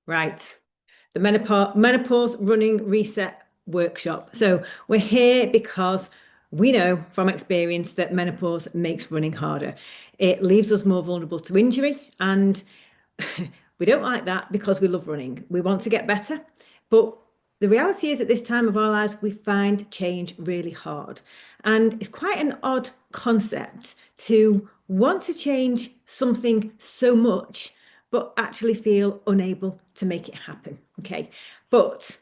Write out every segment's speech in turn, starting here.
Right. The menopause running reset workshop. So we're here because we know from experience that menopause makes running harder. It leaves us more vulnerable to injury, and we don't like that because we love running. We want to get better, but the reality is at this time of our lives, we find change really hard. And it's quite an odd concept to want to change something so much, but actually feel unable to make it happen. Okay. But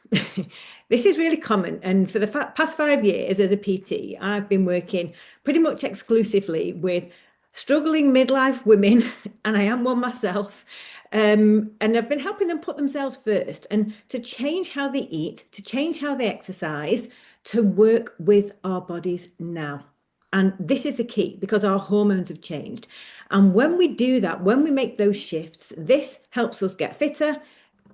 this is really common. And for the past 5 years as a PT, I've been working pretty much exclusively with struggling midlife women, and I am one myself. And I've been helping them put themselves first and to change how they eat, to change how they exercise, to work with our bodies now. And this is the key because our hormones have changed. And when we do that, when we make those shifts, this helps us get fitter,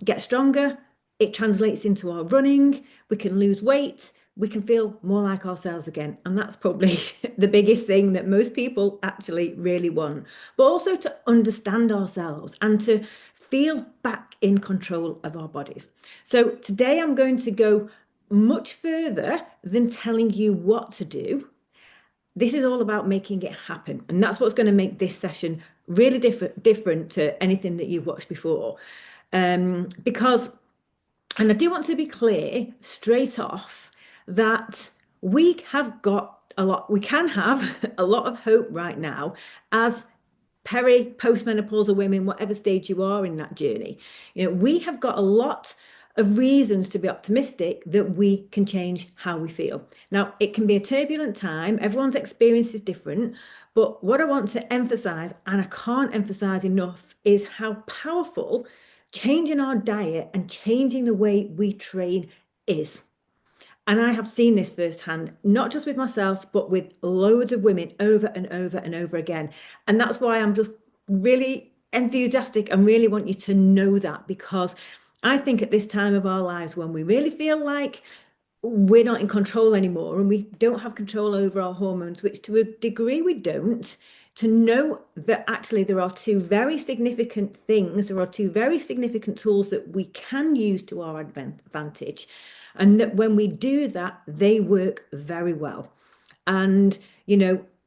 get stronger. It translates into our running. We can lose weight. We can feel more like ourselves again. And that's probably the biggest thing that most people actually really want. But also to understand ourselves and to feel back in control of our bodies. So today I'm going to go much further than telling you what to do. This is all about making it happen. And that's what's going to make this session really different to anything that you've watched before. Because, and I do want to be clear straight off that we have got a lot, we can have a lot of hope right now as postmenopausal women, whatever stage you are in that journey. We have got a lot of reasons to be optimistic that we can change how we feel. Now, it can be a turbulent time. Everyone's experience is different. But what I want to emphasize, and I can't emphasize enough, is how powerful changing our diet and changing the way we train is. And I have seen this firsthand, not just with myself, but with loads of women over and over and over again. And that's why I'm just really enthusiastic and really want you to know that, because I think at this time of our lives, when we really feel like we're not in control anymore and we don't have control over our hormones, which to a degree we don't, to know that actually there are two very significant things, there are two very significant tools that we can use to our advantage. And that when we do that, they work very well. And,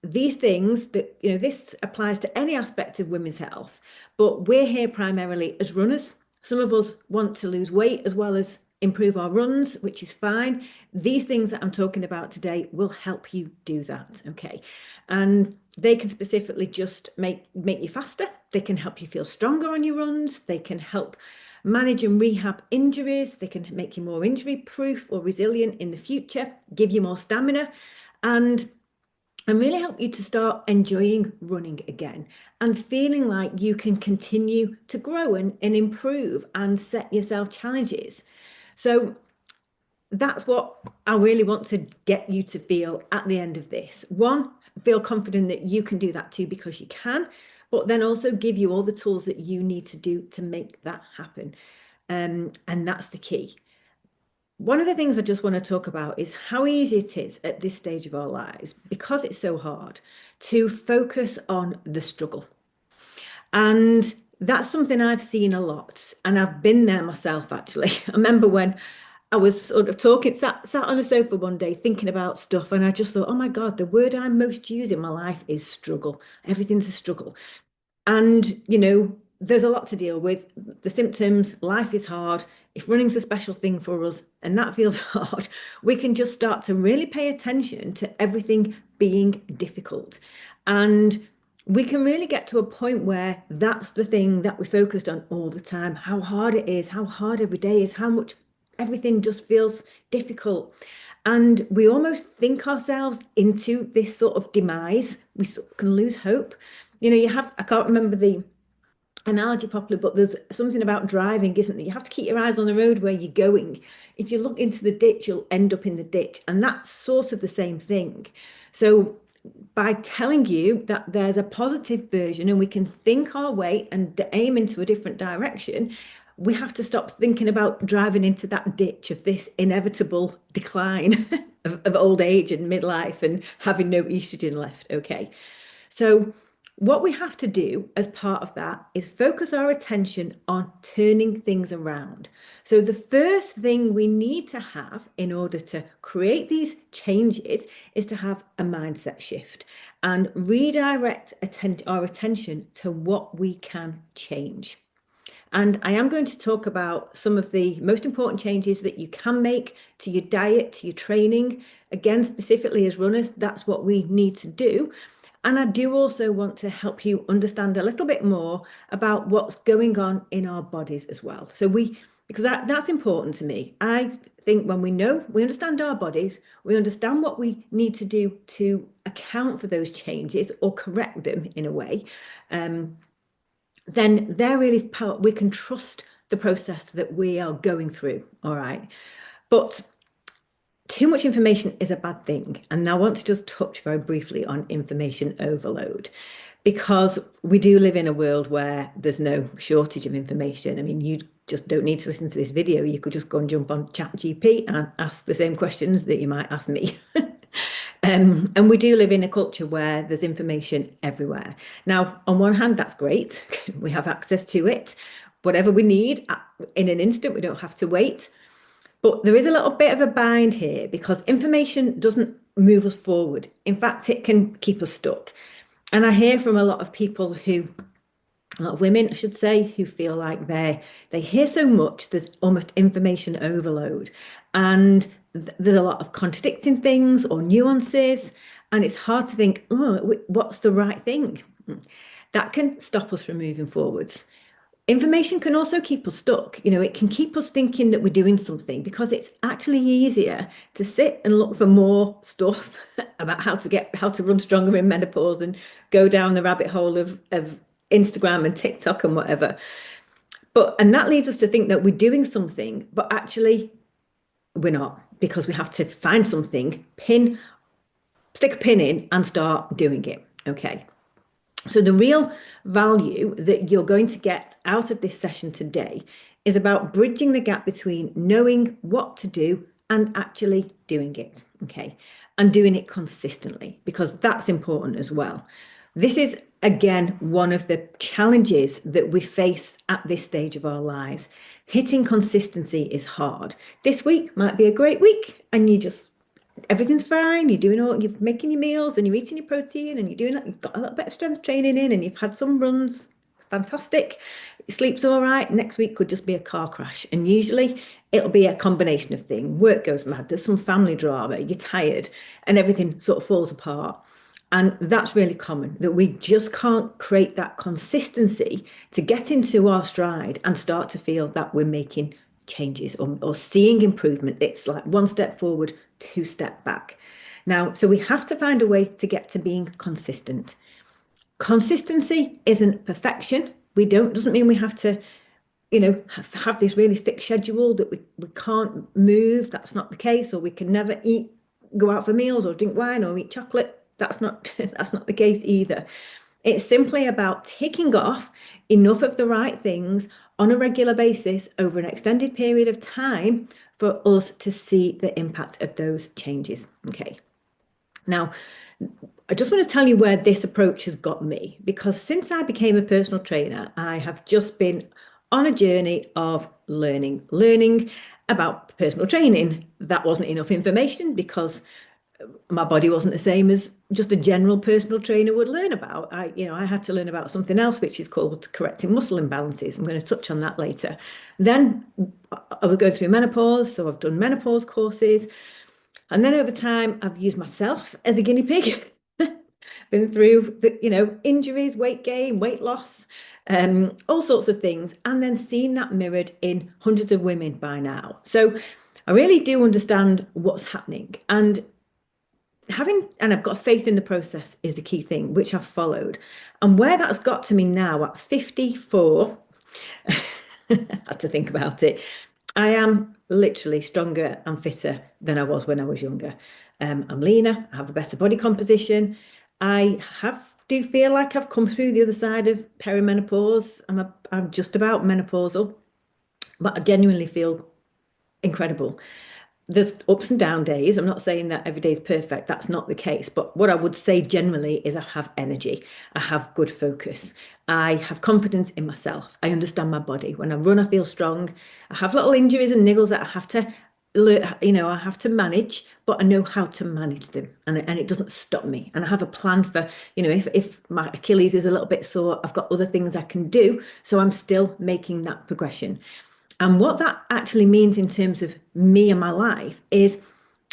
these things that, this applies to any aspect of women's health, but we're here primarily as runners. Some of us want to lose weight as well as improve our runs, which is fine. These things that I'm talking about today will help you do that, okay? And they can specifically just make you faster. They can help you feel stronger on your runs. They can help manage and rehab injuries. They can make you more injury proof or resilient in the future, give you more stamina, and really help you to start enjoying running again and feeling like you can continue to grow and improve and set yourself challenges. So that's what I really want to get you to feel at the end of this. One, feel confident that you can do that too, because you can, but then also give you all the tools that you need to do to make that happen. And that's the key. One of the things I just want to talk about is how easy it is at this stage of our lives, because it's so hard, to focus on the struggle. And that's something I've seen a lot, and I've been there myself, actually. I remember when I was sort of sat on a sofa one day thinking about stuff, and I just thought, oh my God, the word I most use in my life is struggle. Everything's a struggle. And, there's a lot to deal with. The symptoms, life is hard. If running's a special thing for us and that feels hard, we can just start to really pay attention to everything being difficult. And we can really get to a point where that's the thing that we're focused on all the time, how hard it is, how hard every day is, how much everything just feels difficult. And we almost think ourselves into this sort of demise. We can lose hope. I can't remember the analogy properly, but there's something about driving, isn't there? You have to keep your eyes on the road where you're going. If you look into the ditch, you'll end up in the ditch. And that's sort of the same thing. So by telling you that there's a positive version and we can think our way and aim into a different direction, we have to stop thinking about driving into that ditch of this inevitable decline of old age and midlife and having no estrogen left. Okay. So What we have to do as part of that is focus our attention on turning things around. So, the first thing we need to have in order to create these changes is to have a mindset shift and redirect our attention to what we can change. And I am going to talk about some of the most important changes that you can make to your diet, to your training. Again, specifically as runners, that's what we need to do. And I do also want to help you understand a little bit more about what's going on in our bodies as well. Because that's important to me. I think when we understand our bodies, we understand what we need to do to account for those changes or correct them in a way. Then they're really powerful. We can trust the process that we are going through. All right. But too much information is a bad thing. And I want to just touch very briefly on information overload, because we do live in a world where there's no shortage of information. I mean, you just don't need to listen to this video. You could just go and jump on ChatGPT and ask the same questions that you might ask me. And we do live in a culture where there's information everywhere. Now, on one hand, that's great. We have access to it. Whatever we need in an instant, we don't have to wait. But there is a little bit of a bind here because information doesn't move us forward. In fact, it can keep us stuck. And I hear from a lot of people a lot of women, I should say, who feel like they hear so much, there's almost information overload. And there's a lot of contradicting things or nuances, and it's hard to think, oh, what's the right thing? That can stop us from moving forwards. Information can also keep us stuck. It can keep us thinking that we're doing something because it's actually easier to sit and look for more stuff about how to run stronger in menopause and go down the rabbit hole of Instagram and TikTok and whatever. And that leads us to think that we're doing something, but actually we're not, because we have to find something, stick a pin in and start doing it. Okay. So the real value that you're going to get out of this session today is about bridging the gap between knowing what to do and actually doing it. Okay. And doing it consistently, because that's important as well. This is, again, one of the challenges that we face at this stage of our lives. Hitting consistency is hard. This week might be a great week and everything's fine. You're making your meals and you're eating your protein and you've got a little bit of strength training in and you've had some runs. Fantastic. Sleep's all right. Next week could just be a car crash. And usually it'll be a combination of things. Work goes mad. There's some family drama. You're tired and everything sort of falls apart. And that's really common, that we just can't create that consistency to get into our stride and start to feel that we're making changes or seeing improvement. It's like one step forward, two step back. Now, so we have to find a way to get to being consistent. Consistency isn't perfection. Doesn't mean we have to, have this really fixed schedule that we can't move. That's not the case. Or we can never go out for meals or drink wine or eat chocolate. That's not the case either. It's simply about ticking off enough of the right things on a regular basis over an extended period of time for us to see the impact of those changes. Okay. Now, I just want to tell you where this approach has got me, because since I became a personal trainer, I have just been on a journey of learning about personal training. That wasn't enough information because my body wasn't the same as just a general personal trainer would learn about. I had to learn about something else, which is called correcting muscle imbalances. I'm going to touch on that later. Then I was going through menopause, so I've done menopause courses. And then over time, I've used myself as a guinea pig. Been through injuries, weight gain, weight loss, all sorts of things, and then seen that mirrored in hundreds of women by now. So I really do understand what's happening, and I've got faith in the process is the key thing, which I've followed. And where that's got to me now at 54, I had to think about it. I am literally stronger and fitter than I was when I was younger. I'm leaner, I have a better body composition. Do feel like I've come through the other side of perimenopause. I'm just about menopausal, but I genuinely feel incredible. there's ups and down days. I'm not saying that every day is perfect. That's not the case. But what I would say generally is I have energy. I have good focus. I have confidence in myself. I understand my body. When I run, I feel strong. I have little injuries and niggles that I have to, I have to manage, but I know how to manage them, and it doesn't stop me. And I have a plan for, if my Achilles is a little bit sore, I've got other things I can do. So I'm still making that progression. And what that actually means in terms of me and my life is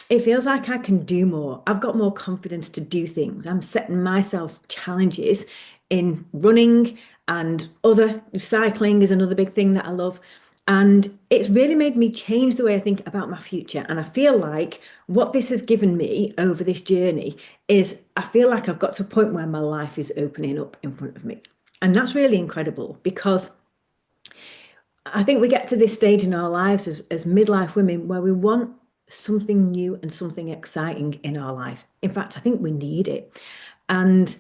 it feels like I can do more. I've got more confidence to do things. I'm setting myself challenges in running, and other cycling is another big thing that I love. And it's really made me change the way I think about my future. And I feel like what this has given me over this journey is I feel like I've got to a point where my life is opening up in front of me. And that's really incredible because I think we get to this stage in our lives as midlife women where we want something new and something exciting in our life. In fact, I think we need it. And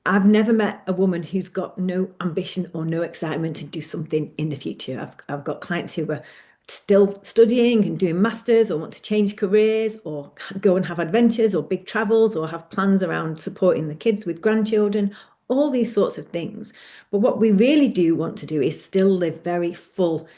I've never met a woman who's got no ambition or no excitement to do something in the future. I've got clients who are still studying and doing masters, or want to change careers, or go and have adventures or big travels, or have plans around supporting the kids with grandchildren, all these sorts of things. But what we really do want to do is still live very full,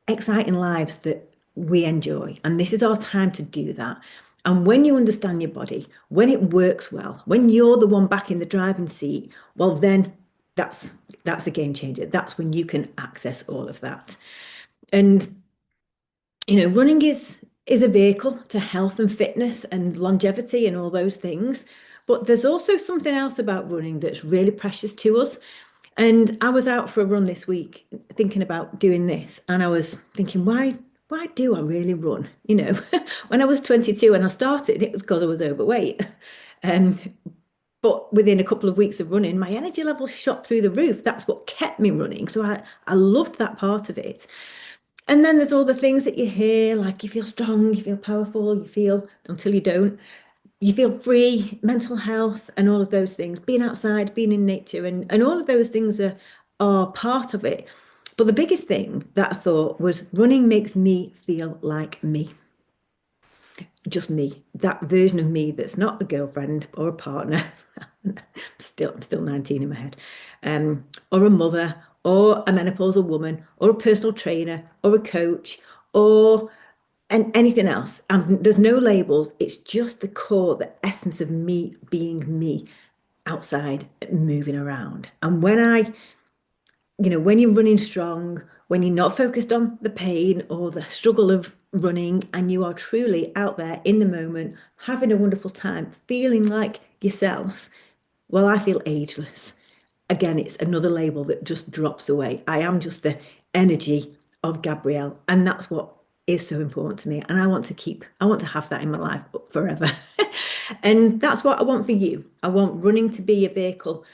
exciting lives that we enjoy. And this is our time to do that. And when you understand your body, when it works well, when you're the one back in the driving seat, well, then that's a game changer. That's when you can access all of that. And running is a vehicle to health and fitness and longevity and all those things. But there's also something else about running that's really precious to us. And I was out for a run this week thinking about doing this, and I was thinking, why do I really run? When I was 22 and I started, it was because I was overweight. Um, but within a couple of weeks of running, my energy levels shot through the roof. That's what kept me running. So I loved that part of it. And then there's all the things that you hear, like you feel strong, you feel powerful, you feel until you don't, you feel free, mental health, and all of those things, being outside, being in nature, and all of those things are part of it. But the biggest thing that I thought was running makes me feel like me, just me, that version of me that's not a girlfriend or a partner. I'm still 19 in my head, or a mother, or a menopausal woman, or a personal trainer, or a coach, or anything else. And there's no labels. It's just the core, the essence of me being me outside, moving around. And when you're running strong, when you're not focused on the pain or the struggle of running, and you are truly out there in the moment, having a wonderful time, feeling like yourself, well, I feel ageless. Again, it's another label that just drops away. I am just the energy of Gabrielle, and that's what is so important to me. And I want to have that in my life forever. And that's what I want for you. I want running to be a vehicle,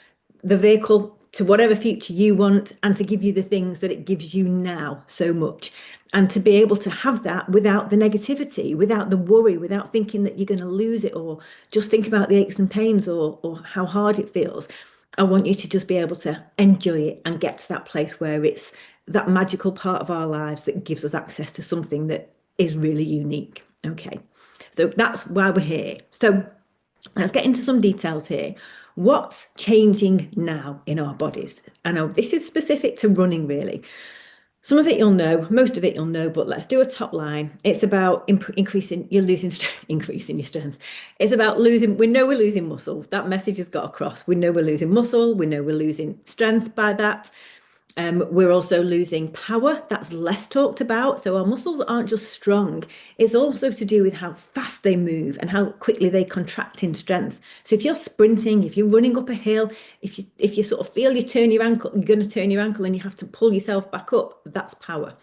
the vehicle to whatever future you want, and to give you the things that it gives you now so much. And to be able to have that without the negativity, without the worry, without thinking that you're going to lose it, or just think about the aches and pains, or how hard it feels. I want you to just be able to enjoy it and get to that place where it's that magical part of our lives that gives us access to something that is really unique. Okay, so that's why we're here. So let's get into some details here. What's changing now in our bodies? I know this is specific to running, really. Some of it you'll know, most of it you'll know, but let's do a top line. It's about increasing increasing your strength. It's about losing, we know we're losing muscle. That message has got across. We know we're losing muscle. We know we're losing strength by that. We're also losing power. That's less talked about. So our muscles aren't just strong. It's also to do with how fast they move and how quickly they contract in strength. So if you're sprinting, if you're running up a hill, if you sort of feel you turn your ankle, you're going to turn your ankle and you have to pull yourself back up, that's power.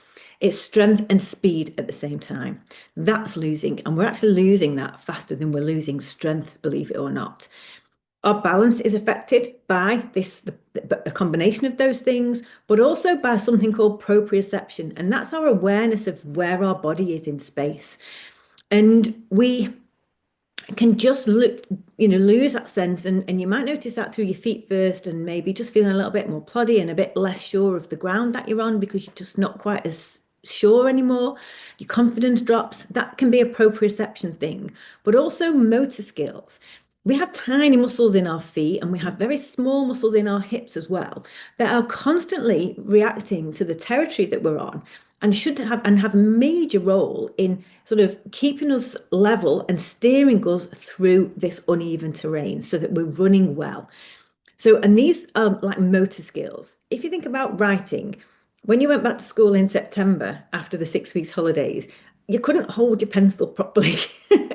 It's strength and speed at the same time. That's losing. And we're actually losing that faster than we're losing strength, believe it or not. Our balance is affected by a combination of those things, but also by something called proprioception. And that's our awareness of where our body is in space. And we can just lose that sense. And you might notice that through your feet first, and maybe just feeling a little bit more ploddy and a bit less sure of the ground that you're on because you're just not quite as sure anymore. Your confidence drops. That can be a proprioception thing, but also motor skills. We have tiny muscles in our feet and we have very small muscles in our hips as well that are constantly reacting to the territory that we're on and should have a major role in sort of keeping us level and steering us through this uneven terrain so that we're running well. So, and these are like motor skills. If you think about writing, when you went back to school in September after the 6 weeks holidays, you couldn't hold your pencil properly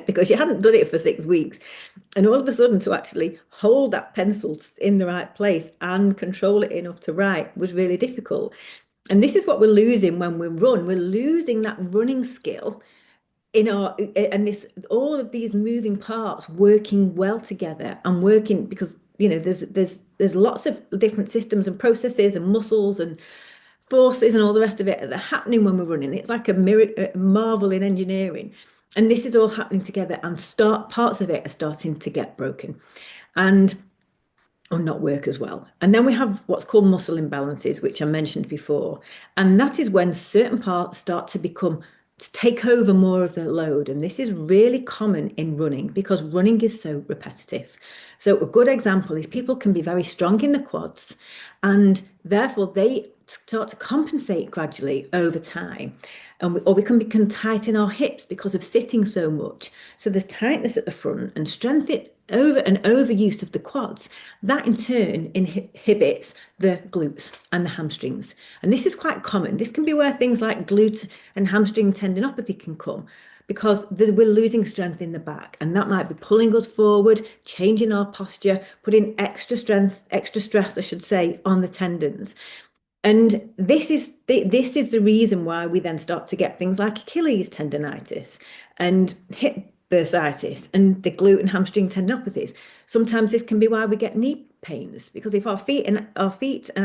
because you hadn't done it for 6 weeks. And all of a sudden, to actually hold that pencil in the right place and control it enough to write was really difficult. And this is what we're losing when we run. We're losing that running skill in our, and this, all of these moving parts working well together and working because, you know, there's lots of different systems and processes and muscles and forces and all the rest of it that are happening when we're running. It's like a marvel in engineering. And this is all happening together, and parts of it are starting to get broken and or not work as well. And then we have what's called muscle imbalances, which I mentioned before. And that is when certain parts start to take over more of the load. And this is really common in running because running is so repetitive. So a good example is people can be very strong in the quads and therefore they start to compensate gradually over time. Or we can become tight in our hips because of sitting so much. So there's tightness at the front and strength over and overuse of the quads. That in turn inhibits the glutes and the hamstrings. And this is quite common. This can be where things like glute and hamstring tendinopathy can come because we're losing strength in the back. And that might be pulling us forward, changing our posture, putting extra stress, I should say, on the tendons. And this is the reason why we then start to get things like Achilles tendonitis and hip bursitis and the glute and hamstring tendinopathies. Sometimes this can be why we get knee pains because if our feet and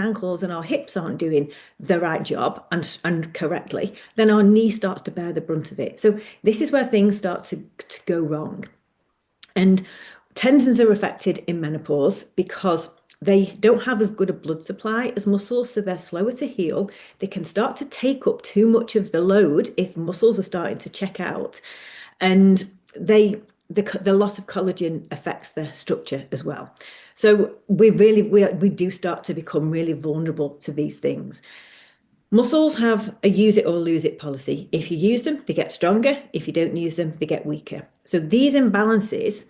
ankles and our hips aren't doing the right job and correctly, then our knee starts to bear the brunt of it. So this is where things start to go wrong. And tendons are affected in menopause because they don't have as good a blood supply as muscles, so they're slower to heal. They can start to take up too much of the load if muscles are starting to check out. And the loss of collagen affects the structure as well. So we do start to become really vulnerable to these things. Muscles have a use it or lose it policy. If you use them, they get stronger. If you don't use them, they get weaker. So these imbalances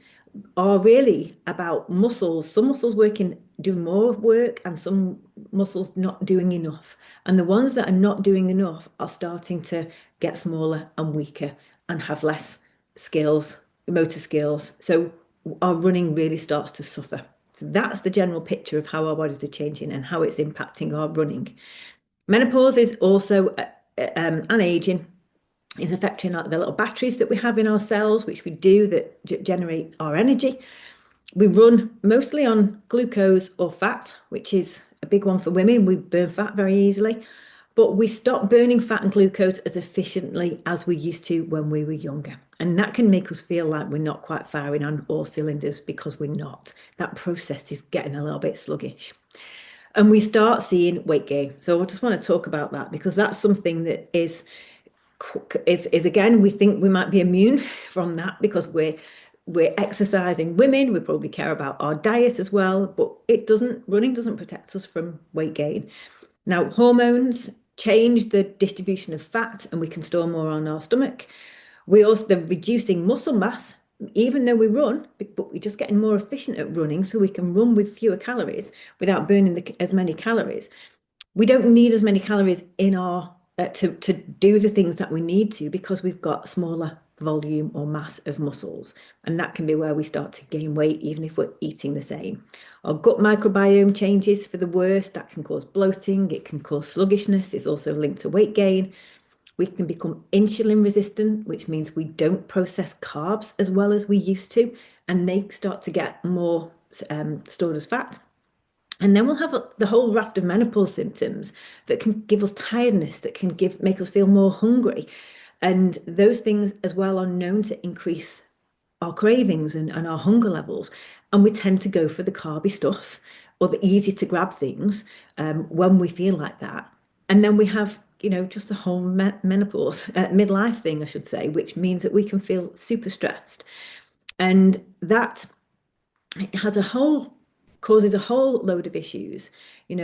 are really about muscles, some muscles doing more work and some muscles not doing enough. And the ones that are not doing enough are starting to get smaller and weaker and have less skills, motor skills. So our running really starts to suffer. So that's the general picture of how our bodies are changing and how it's impacting our running. Menopause is also an aging is affecting the little batteries that we have in our cells, which we do that generate our energy. We run mostly on glucose or fat, which is a big one for women. We burn fat very easily, but we stop burning fat and glucose as efficiently as we used to when we were younger. And that can make us feel like we're not quite firing on all cylinders because we're not. That process is getting a little bit sluggish. And we start seeing weight gain. So I just want to talk about that because that's something that is again, we think we might be immune from that because we're exercising women. We probably care about our diet as well, but running doesn't protect us from weight gain. Now, hormones change the distribution of fat and we can store more on our stomach. They're reducing muscle mass, even though we run, but we're just getting more efficient at running so we can run with fewer calories without burning as many calories. We don't need as many calories in our to do the things that we need to because we've got smaller volume or mass of muscles. And that can be where we start to gain weight, even if we're eating the same. Our gut microbiome changes for the worst. That can cause bloating. It can cause sluggishness. It's also linked to weight gain. We can become insulin resistant, which means we don't process carbs as well as we used to, and they start to get more stored as fat. And then we'll have the whole raft of menopause symptoms that can give us tiredness, that can make us feel more hungry. And those things as well are known to increase our cravings and our hunger levels. And we tend to go for the carby stuff or the easy to grab things when we feel like that. And then we have just the whole menopause, midlife thing, I should say, which means that we can feel super stressed. And that has causes a whole load of issues.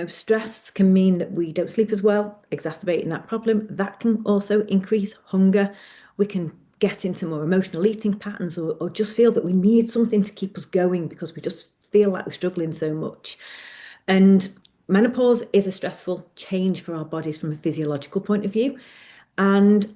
Stress can mean that we don't sleep as well, exacerbating that problem. That can also increase hunger. We can get into more emotional eating patterns, or just feel that we need something to keep us going because we just feel like we're struggling so much. And menopause is a stressful change for our bodies from a physiological point of view. And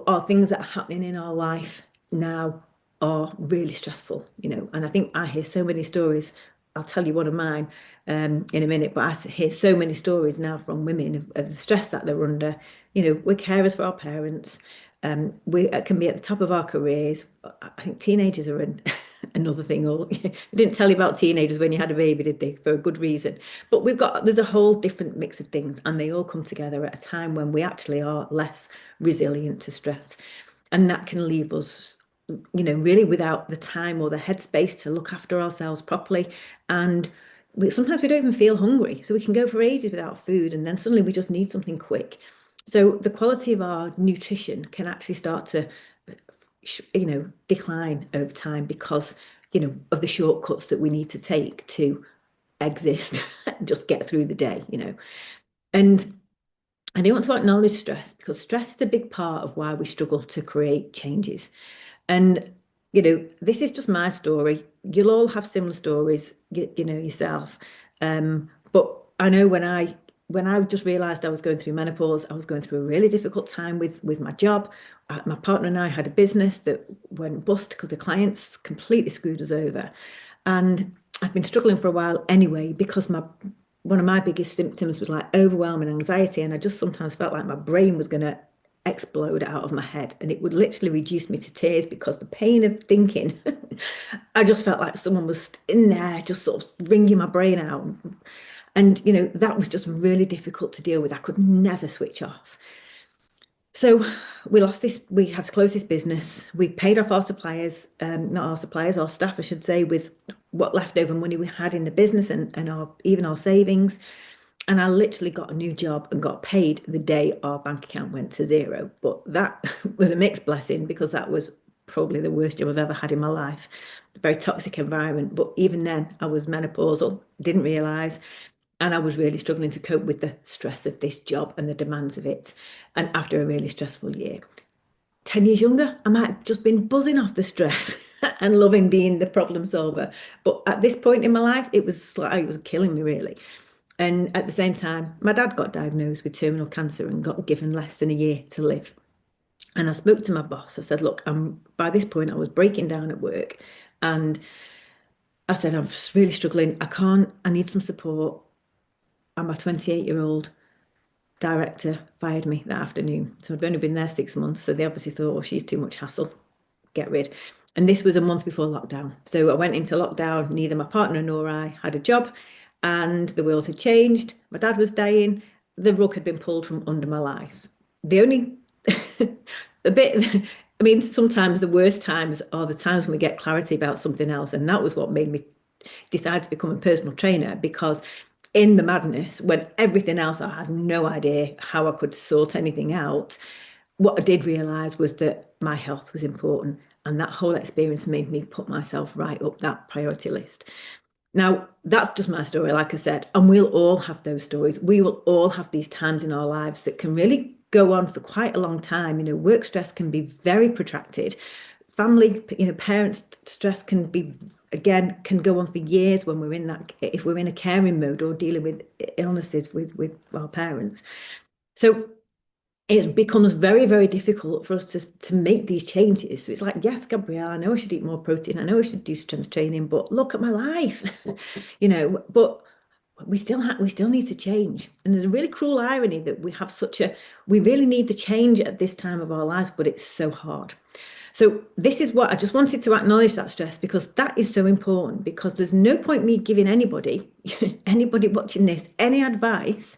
our things that are happening in our life now are really stressful, And I think I hear so many stories. I'll tell you one of mine in a minute, but I hear so many stories now from women of the stress that they're under. We're carers for our parents. We can be at the top of our careers. I think teenagers are another thing. Or they didn't tell you about teenagers when you had a baby, did they? For a good reason. But there's a whole different mix of things, and they all come together at a time when we actually are less resilient to stress. And that can leave us, really without the time or the headspace to look after ourselves properly. And sometimes we don't even feel hungry. So we can go for ages without food, and then suddenly we just need something quick. So the quality of our nutrition can actually start to, decline over time because, of the shortcuts that we need to take to exist, just get through the day. And I do want to acknowledge stress because stress is a big part of why we struggle to create changes. And, this is just my story. You'll all have similar stories, yourself. But I know when I just realized I was going through menopause, I was going through a really difficult time with my job. My partner and I had a business that went bust because the clients completely screwed us over. And I've been struggling for a while anyway because one of my biggest symptoms was like overwhelming anxiety, and I just sometimes felt like my brain was going to explode out of my head, and it would literally reduce me to tears because the pain of thinking, I just felt like someone was in there just sort of wringing my brain out. And, that was just really difficult to deal with. I could never switch off. So we had to close this business. We paid off our suppliers, not our suppliers, our staff, I should say, with what leftover money we had in the business and even our savings. And I literally got a new job and got paid the day our bank account went to zero. But that was a mixed blessing because that was probably the worst job I've ever had in my life. A very toxic environment. But even then, I was menopausal, didn't realize. And I was really struggling to cope with the stress of this job and the demands of it. And after a really stressful year, 10 years younger, I might have just been buzzing off the stress and loving being the problem solver. But at this point in my life, it was killing me really. And at the same time, my dad got diagnosed with terminal cancer and got given less than a year to live. And I spoke to my boss. I said, look, by this point, I was breaking down at work. And I said, I'm really struggling. I need some support. And my 28-year-old director fired me that afternoon. So I'd only been there 6 months. So they obviously thought, well, she's too much hassle. Get rid. And this was a month before lockdown. So I went into lockdown. Neither my partner nor I had a job, and the world had changed. My dad was dying. The rug had been pulled from under my life. The only, a bit, I mean, sometimes the worst times are the times when we get clarity about something else. And that was what made me decide to become a personal trainer, because in the madness, when everything else, I had no idea how I could sort anything out, what I did realize was that my health was important. And that whole experience made me put myself right up that priority list. Now, that's just my story, like I said, and we'll all have those stories. We will all have these times in our lives that can really go on for quite a long time. Work stress can be very protracted. Family, parents' stress can go on for years when we're in that, if we're in a caring mode or dealing with illnesses with our parents. So it becomes very, very difficult for us to make these changes. So it's like, yes, Gabrielle, I know I should eat more protein. I know I should do strength training, but look at my life, but we still need to change. And there's a really cruel irony that we really need the change at this time of our lives, but it's so hard. So this is what I just wanted to acknowledge, that stress, because that is so important, because there's no point me giving anybody watching this, any advice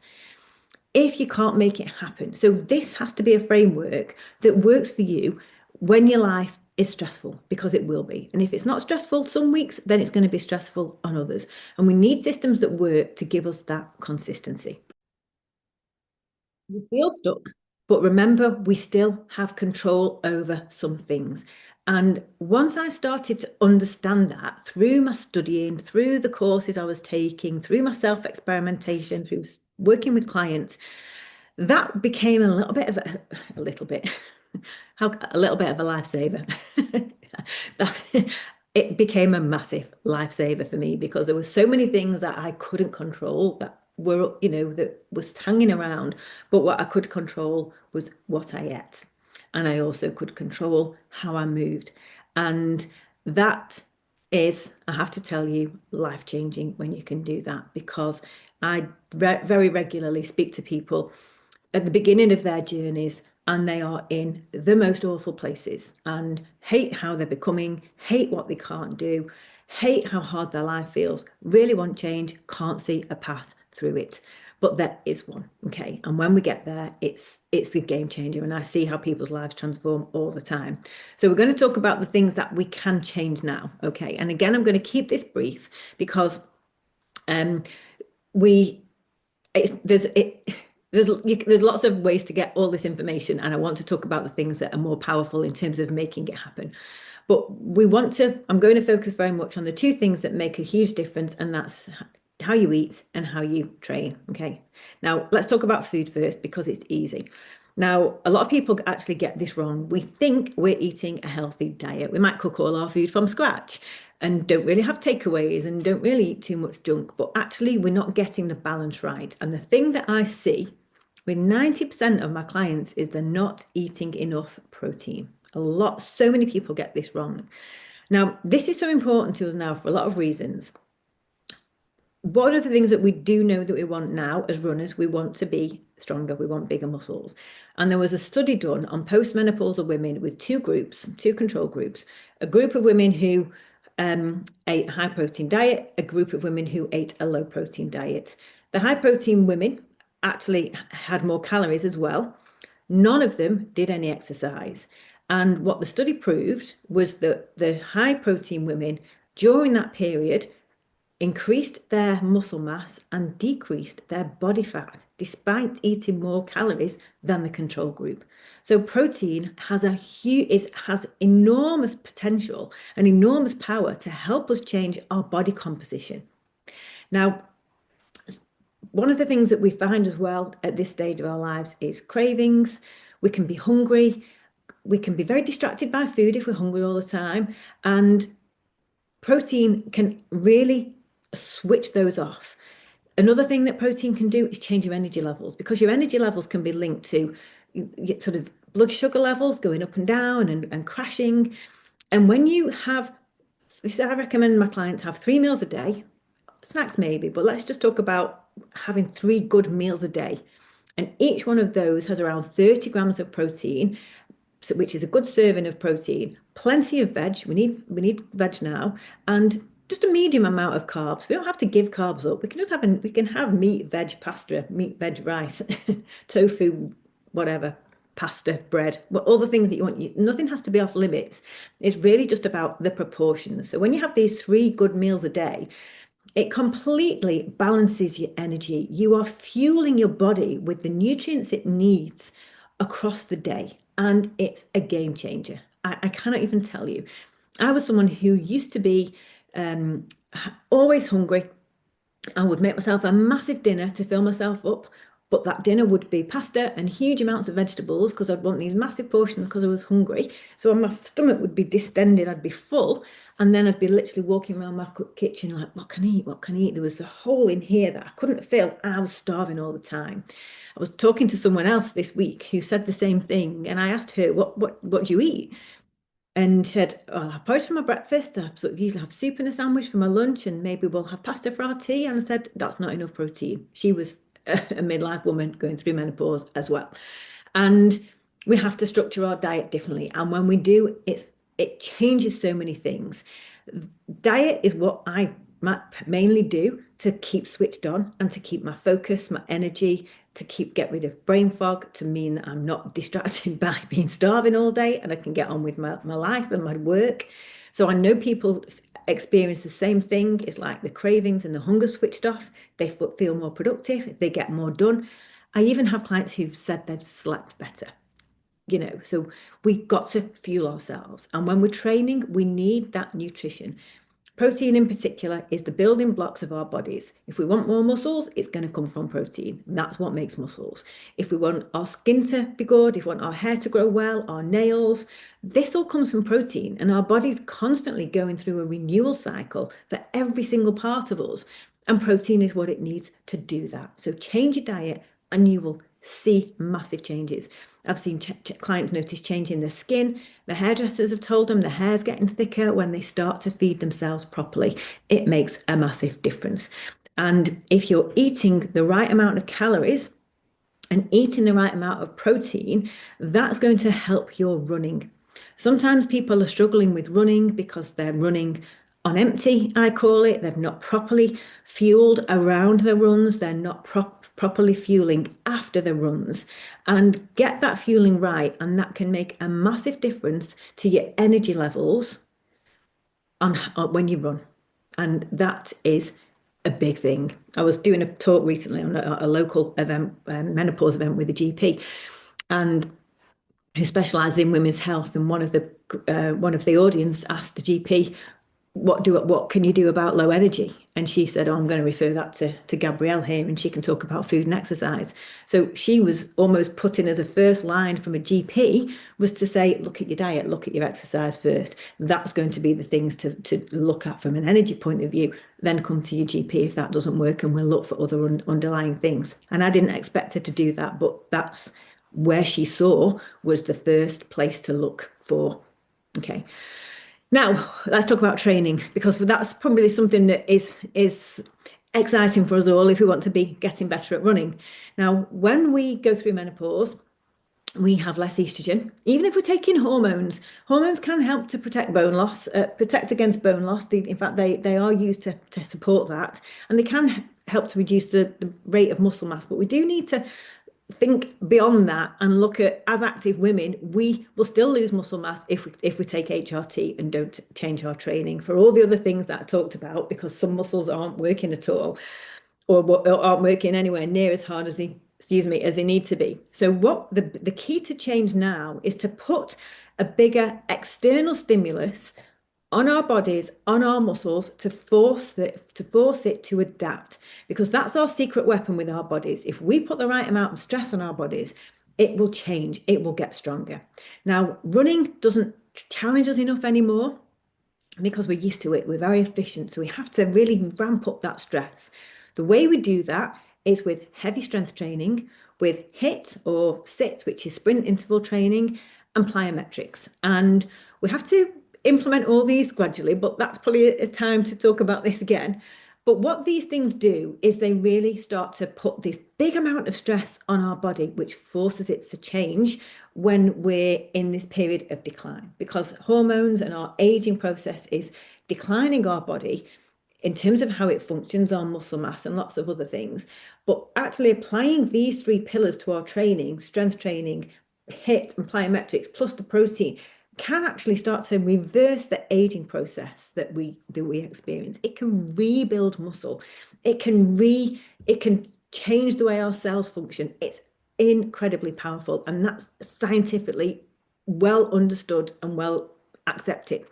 if you can't make it happen. So this has to be a framework that works for you when your life is stressful, because it will be. And if it's not stressful some weeks, then it's going to be stressful on others. And we need systems that work to give us that consistency. You feel stuck. But remember, we still have control over some things. And once I started to understand that through my studying, through the courses I was taking, through my self-experimentation, through working with clients, that became a little bit of a little bit, a little bit of a lifesaver. That it became a massive lifesaver for me because there were so many things that I couldn't control that were, that was hanging around. But what I could control was what I ate. And I also could control how I moved. And that is, I have to tell you, life-changing when you can do that because I very regularly speak to people at the beginning of their journeys and they are in the most awful places and hate how they're becoming, hate what they can't do, hate how hard their life feels, really want change, can't see a path through it. But there is one, okay? And when we get there, it's a game changer. And I see how people's lives transform all the time. So we're going to talk about the things that we can change now, okay? And again, I'm going to keep this brief because there's lots of ways to get all this information, and I want to talk about the things that are more powerful in terms of making it happen. But I'm going to focus very much on the two things that make a huge difference, and that's how you eat and how you train. Okay. Now let's talk about food first because it's easy. Now, a lot of people actually get this wrong. We think we're eating a healthy diet. We might cook all our food from scratch and don't really have takeaways and don't really eat too much junk, but actually we're not getting the balance right. And the thing that I see with 90% of my clients is they're not eating enough protein. So many people get this wrong. Now, this is so important to us now for a lot of reasons. One of the things that we do know that we want now as runners, we want to be stronger, we want bigger muscles. And there was a study done on postmenopausal women with two control groups, a group of women who ate a high protein diet, a group of women who ate a low protein diet. The high protein women actually had more calories as well. None of them did any exercise. And what the study proved was that the high protein women during that period increased their muscle mass and decreased their body fat despite eating more calories than the control group. So protein has enormous potential and enormous power to help us change our body composition. Now, one of the things that we find as well at this stage of our lives is cravings. We can be hungry. We can be very distracted by food if we're hungry all the time. And protein can really switch those off. Another thing that protein can do is change your energy levels because your energy levels can be linked to sort of blood sugar levels going up and down and crashing. And when you have this, I recommend my clients have 3 meals a day, snacks maybe, but let's just talk about having 3 good meals a day. And each one of those has around 30 grams of protein, which is a good serving of protein, plenty of veg. We need veg now, and just a medium amount of carbs. We don't have to give carbs up. We can have meat, veg, pasta, meat, veg, rice, tofu, whatever, pasta, bread, all the things that you want. Nothing has to be off limits. It's really just about the proportions. So when you have these 3 good meals a day, it completely balances your energy. You are fueling your body with the nutrients it needs across the day, and it's a game changer. I cannot even tell you. I was someone who used to be always hungry. I would make myself a massive dinner to fill myself up, but that dinner would be pasta and huge amounts of vegetables because I'd want these massive portions because I was hungry. So my stomach would be distended, I'd be full, and then I'd be literally walking around my kitchen like, what can I eat? What can I eat? There was a hole in here that I couldn't fill, and I was starving all the time. I was talking to someone else this week who said the same thing, and I asked her, what do you eat? And she said, oh, I'll have porridge for my breakfast. I sort of usually have soup and a sandwich for my lunch, and maybe we'll have pasta for our tea. And I said, that's not enough protein. She was a midlife woman going through menopause as well. And we have to structure our diet differently. And when we do, it changes so many things. Diet is what I mainly do to keep switched on and to keep my focus, my energy, to get rid of brain fog, to mean that I'm not distracted by being starving all day and I can get on with my life and my work. So I know people experience the same thing. It's like the cravings and the hunger switched off. They feel more productive. They get more done. I even have clients who've said they've slept better. So we've got to fuel ourselves. And when we're training, we need that nutrition. Protein in particular is the building blocks of our bodies. If we want more muscles, it's going to come from protein. And that's what makes muscles. If we want our skin to be good, if we want our hair to grow well, our nails, this all comes from protein. And our body's constantly going through a renewal cycle for every single part of us. And protein is what it needs to do that. So change your diet and you will see massive changes. I've seen clients notice change in their skin. The hairdressers have told them the hair's getting thicker when they start to feed themselves properly. It makes a massive difference. And if you're eating the right amount of calories and eating the right amount of protein, that's going to help your running. Sometimes people are struggling with running because they're running on empty, I call it. They've not properly fueled around their runs. They're not properly fueling after the runs, and get that fueling right. And that can make a massive difference to your energy levels on when you run. And that is a big thing. I was doing a talk recently on a local event, menopause event with a GP, and who specialises in women's health. And one of the audience asked the GP, what can you do about low energy? And she said, I'm going to refer that to Gabrielle here, and she can talk about food and exercise. So she was almost put in as a first line from a GP, was to say, look at your diet, look at your exercise first. That's going to be the things to look at from an energy point of view. Then come to your GP if that doesn't work, and we'll look for other underlying things. And I didn't expect her to do that, but that's where she saw was the first place to look for. Okay. Now, let's talk about training, because that's probably something that is exciting for us all if we want to be getting better at running. Now, when we go through menopause, we have less estrogen. Even if we're taking hormones can help to protect bone loss, protect against bone loss. In fact, they are used to support that, and they can help to reduce the rate of muscle mass. But we do need to think beyond that and look at, as active women, we will still lose muscle mass if we take HRT and don't change our training for all the other things that I talked about, because some muscles aren't working at all, or aren't working anywhere near as hard as they need to be. So what the key to change now is to put a bigger external stimulus on our bodies, on our muscles, to force it to adapt, because that's our secret weapon with our bodies. If we put the right amount of stress on our bodies, it will change, it will get stronger. Now, running doesn't challenge us enough anymore because we're used to it. We're very efficient, so we have to really ramp up that stress. The way we do that is with heavy strength training, with HIIT or SIT, which is sprint interval training, and plyometrics. And we have to implement all these gradually, but that's probably a time to talk about this again. But what these things do is they really start to put this big amount of stress on our body, which forces it to change when we're in this period of decline, because hormones and our aging process is declining our body in terms of how it functions, our muscle mass and lots of other things. But actually applying these three pillars to our training, strength training, HIIT and plyometrics, plus the protein, can actually start to reverse the aging process that we experience. It can rebuild muscle. It can change the way our cells function. It's incredibly powerful, and that's scientifically well understood and well accepted.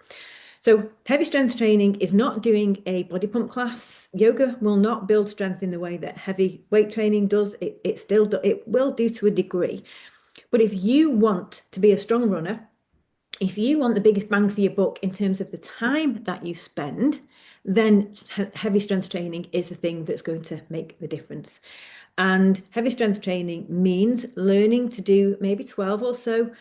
So heavy strength training is not doing a body pump class. Yoga will not build strength in the way that heavy weight training does. It will do to a degree. But if you want to be a strong runner, if you want the biggest bang for your buck in terms of the time that you spend, then heavy strength training is the thing that's going to make the difference. And heavy strength training means learning to do maybe 12 or so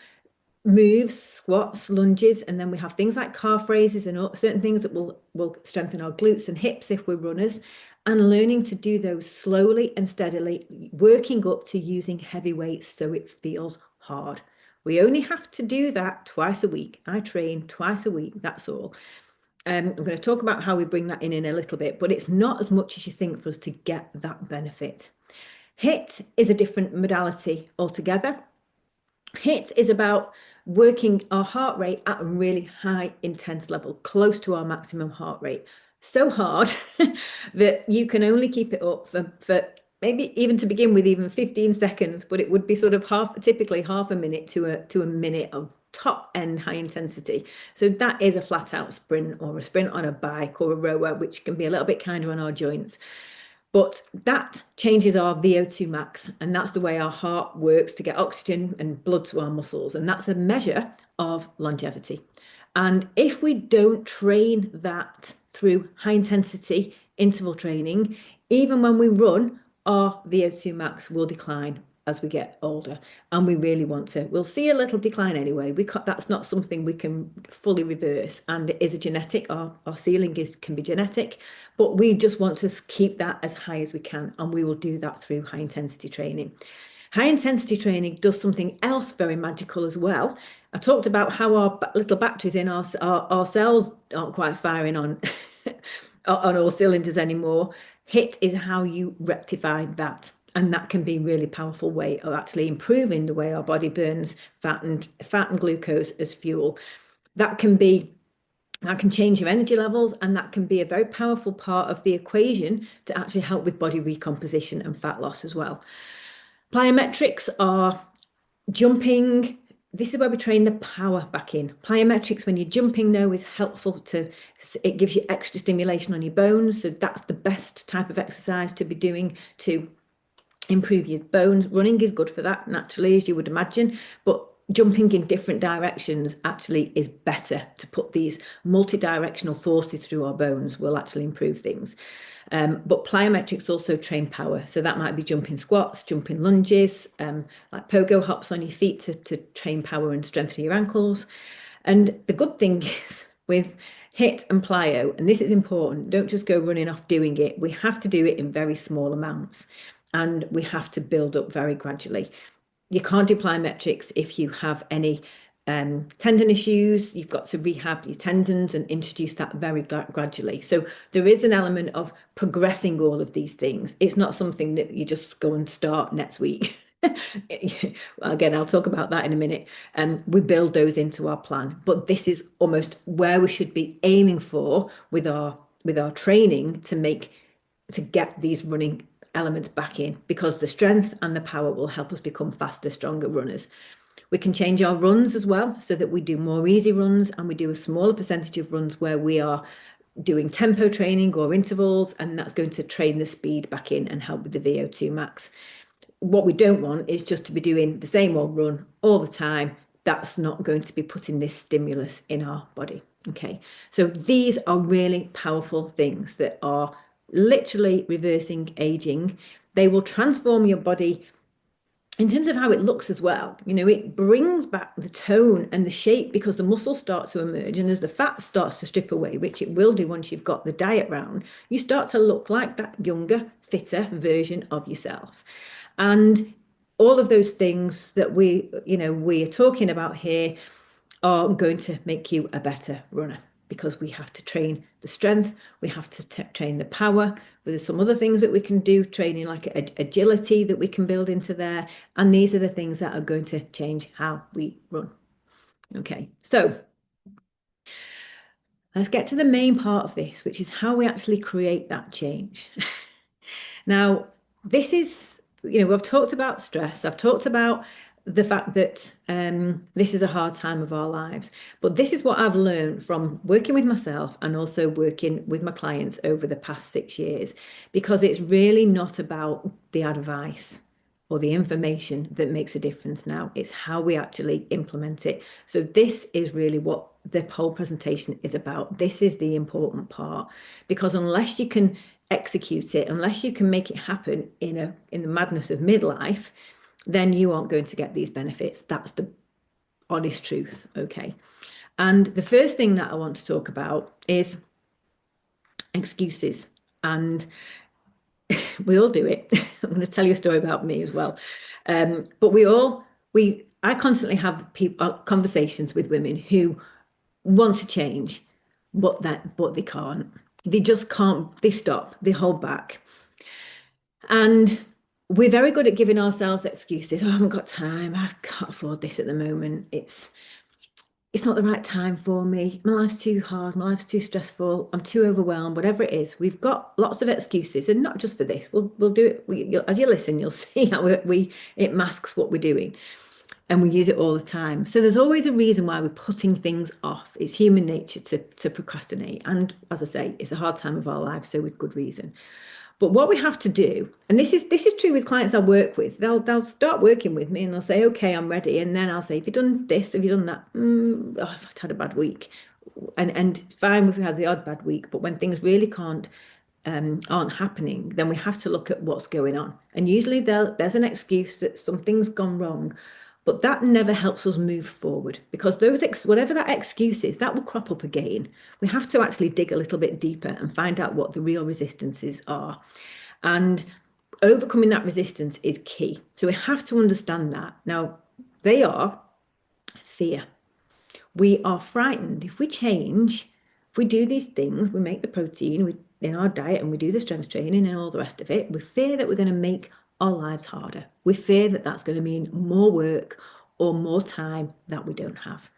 moves, squats, lunges, and then we have things like calf raises and certain things that will strengthen our glutes and hips if we're runners, and learning to do those slowly and steadily, working up to using heavy weights so it feels hard. We only have to do that twice a week. I train twice a week, that's all. I'm going to talk about how we bring that in a little bit, but it's not as much as you think for us to get that benefit. HIIT is a different modality altogether. HIIT is about working our heart rate at a really high intense level, close to our maximum heart rate. So hard that you can only keep it up for maybe even to begin with, even 15 seconds, but it would be sort of typically half a minute to a minute of top end high intensity. So that is a flat out sprint or a sprint on a bike or a rower, which can be a little bit kinder on our joints. But that changes our VO2 max, and that's the way our heart works to get oxygen and blood to our muscles. And that's a measure of longevity. And if we don't train that through high intensity interval training, even when we run, our VO2 max will decline as we get older. And we really want to. We'll see a little decline anyway. That's not something we can fully reverse. And it is a genetic, our ceiling can be genetic, but we just want to keep that as high as we can. And we will do that through high intensity training. High intensity training does something else very magical as well. I talked about how our little batteries in our cells aren't quite firing on on all cylinders anymore. HIIT is how you rectify that. And that can be a really powerful way of actually improving the way our body burns fat and glucose as fuel. That can change your energy levels, and that can be a very powerful part of the equation to actually help with body recomposition and fat loss as well. Plyometrics are jumping. This is where we train the power back in. Plyometrics, when you're jumping now, is helpful it gives you extra stimulation on your bones. So that's the best type of exercise to be doing to improve your bones. Running is good for that, naturally, as you would imagine, but jumping in different directions actually is better. To put these multi-directional forces through our bones will actually improve things. But plyometrics also train power. So that might be jumping squats, jumping lunges, like pogo hops on your feet to train power and strengthen your ankles. And the good thing is with HIIT and plyo, and this is important, don't just go running off doing it. We have to do it in very small amounts, and we have to build up very gradually. You can't do plyometrics if you have any tendon issues. You've got to rehab your tendons and introduce that very gradually. So there is an element of progressing all of these things. It's not something that you just go and start next week. Again, I'll talk about that in a minute. We build those into our plan, but this is almost where we should be aiming for with our training to get these running elements back in, because the strength and the power will help us become faster, stronger runners. We can change our runs as well, so that we do more easy runs and we do a smaller percentage of runs where we are doing tempo training or intervals, and that's going to train the speed back in and help with the VO2 max. What we don't want is just to be doing the same old run all the time. That's not going to be putting this stimulus in our body. Okay, so these are really powerful things that are literally reversing aging. They will transform your body in terms of how it looks as well. It brings back the tone and the shape, because the muscles start to emerge, and as the fat starts to strip away, which it will do once you've got the diet round, you start to look like that younger, fitter version of yourself. And all of those things that we are talking about here are going to make you a better runner, because we have to train the strength, we have to train the power. There's some other things that we can do, training like agility that we can build into there. And these are the things that are going to change how we run. Okay, so let's get to the main part of this, which is how we actually create that change. Now, this is, we've talked about stress. I've talked about the fact that this is a hard time of our lives. But this is what I've learned from working with myself and also working with my clients over the past 6 years, because it's really not about the advice or the information that makes a difference now. It's how we actually implement it. So this is really what the whole presentation is about. This is the important part, because unless you can execute it, unless you can make it happen in the madness of midlife, then you aren't going to get these benefits. That's the honest truth. Okay. And the first thing that I want to talk about is excuses. And we all do it. I'm going to tell you a story about me as well. But I constantly have conversations with women who want to change, but they can't. They just can't. They stop. They hold back. And we're very good at giving ourselves excuses. I haven't got time. I can't afford this at the moment. it's not the right time for me. My life's too hard. My life's too stressful. I'm too overwhelmed. Whatever it is, we've got lots of excuses, and not just for this. We'll do it. As you listen, you'll see how it masks what we're doing, and we use it all the time. So there's always a reason why we're putting things off. It's human nature to procrastinate, and as I say, it's a hard time of our lives, so with good reason. But what we have to do, and this is true with clients I work with, they'll start working with me and they'll say, okay, I'm ready. And then I'll say, have you done this? Have you done that? Oh, I've had a bad week. And it's fine if we had the odd bad week, but when things really can't aren't happening, then we have to look at what's going on. And usually there's an excuse that something's gone wrong, but that never helps us move forward because whatever that excuse is, that will crop up again. We have to actually dig a little bit deeper and find out what the real resistances are. And overcoming that resistance is key. So we have to understand that. Now, they are fear. We are frightened. If we change, if we do these things, we make the protein in our diet and we do the strength training and all the rest of it, we fear that we're going to make our lives harder. We fear that that's going to mean more work or more time that we don't have.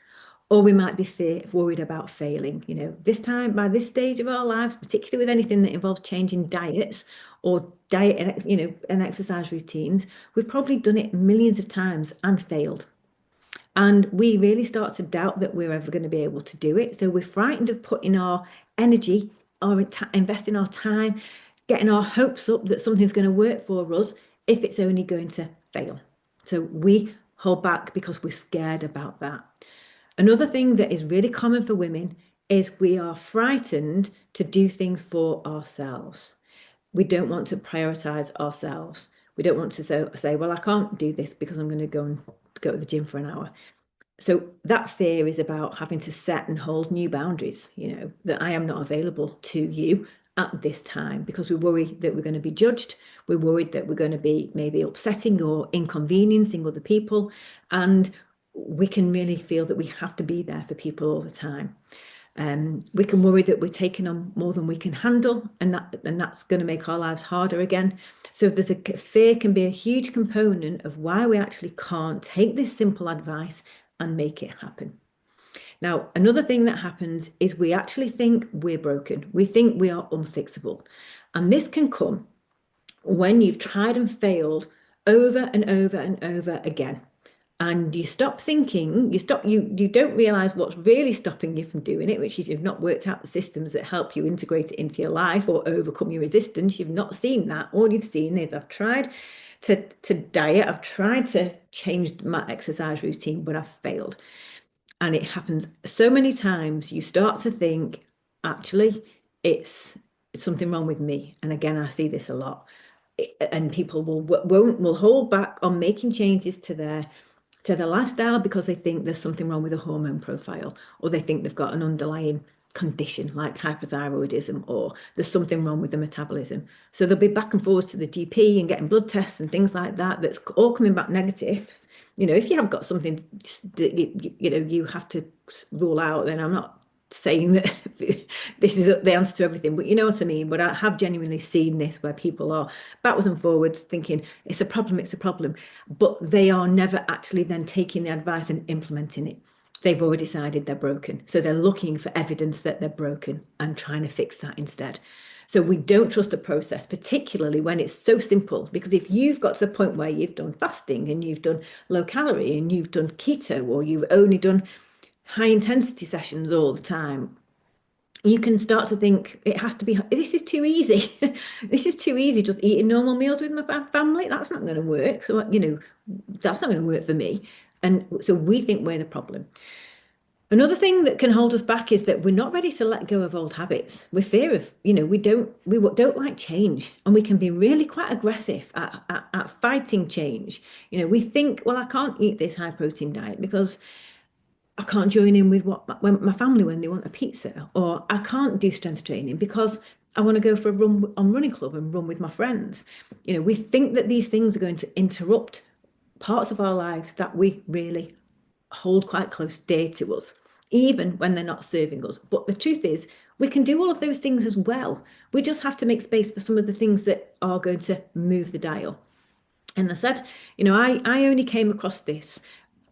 Or we might be worried about failing. This time, by this stage of our lives, particularly with anything that involves changing diets or diet and exercise routines, we've probably done it millions of times and failed. And we really start to doubt that we're ever going to be able to do it. So we're frightened of putting our energy, investing our time, getting our hopes up that something's going to work for us if it's only going to fail. So we hold back because we're scared about that. Another thing that is really common for women is we are frightened to do things for ourselves. We don't want to prioritize ourselves. We don't want to say, well, I can't do this because I'm going to go to the gym for an hour. So that fear is about having to set and hold new boundaries, that I am not available to you at this time because we worry that we're going to be judged. We're worried that we're going to be maybe upsetting or inconveniencing other people. And we can really feel that we have to be there for people all the time. We can worry that we're taking on more than we can handle, and that's going to make our lives harder again. So fear can be a huge component of why we actually can't take this simple advice and make it happen. Now, another thing that happens is we actually think we're broken. We think we are unfixable. And this can come when you've tried and failed over and over and over again. And you stop thinking, you don't realize what's really stopping you from doing it, which is you've not worked out the systems that help you integrate it into your life or overcome your resistance. You've not seen that. All you've seen is I've tried to diet, I've tried to change my exercise routine, but I've failed. And it happens so many times, you start to think, actually, it's something wrong with me. And again, I see this a lot. And people will hold back on making changes to their lifestyle because they think there's something wrong with a hormone profile, or they think they've got an underlying condition like hypothyroidism, or there's something wrong with the metabolism. So they'll be back and forwards to the GP and getting blood tests and things like that. That's all coming back negative. If you have got something that you have to rule out, then I'm not saying that this is the answer to everything, but you know what I mean. But I have genuinely seen this where people are backwards and forwards thinking it's a problem, but they are never actually then taking the advice and implementing it. They've already decided they're broken, so they're looking for evidence that they're broken and trying to fix that instead. So we don't trust the process, particularly when it's so simple, because if you've got to the point where you've done fasting and you've done low calorie and you've done keto, or you've only done high intensity sessions all the time, you can start to think it has to be, this is too easy. This is too easy, just eating normal meals with my family. That's not going to work. So, that's not going to work for me. And so we think we're the problem. Another thing that can hold us back is that we're not ready to let go of old habits. We fear of, we don't like change, and we can be really quite aggressive at fighting change. We think, well, I can't eat this high protein diet because I can't join in with when my family when they want a pizza, or I can't do strength training because I want to go for a run on running club and run with my friends. We think that these things are going to interrupt parts of our lives that we really hold quite close dear to us, even when they're not serving us. But the truth is, we can do all of those things as well. We just have to make space for some of the things that are going to move the dial. And I said, I only came across this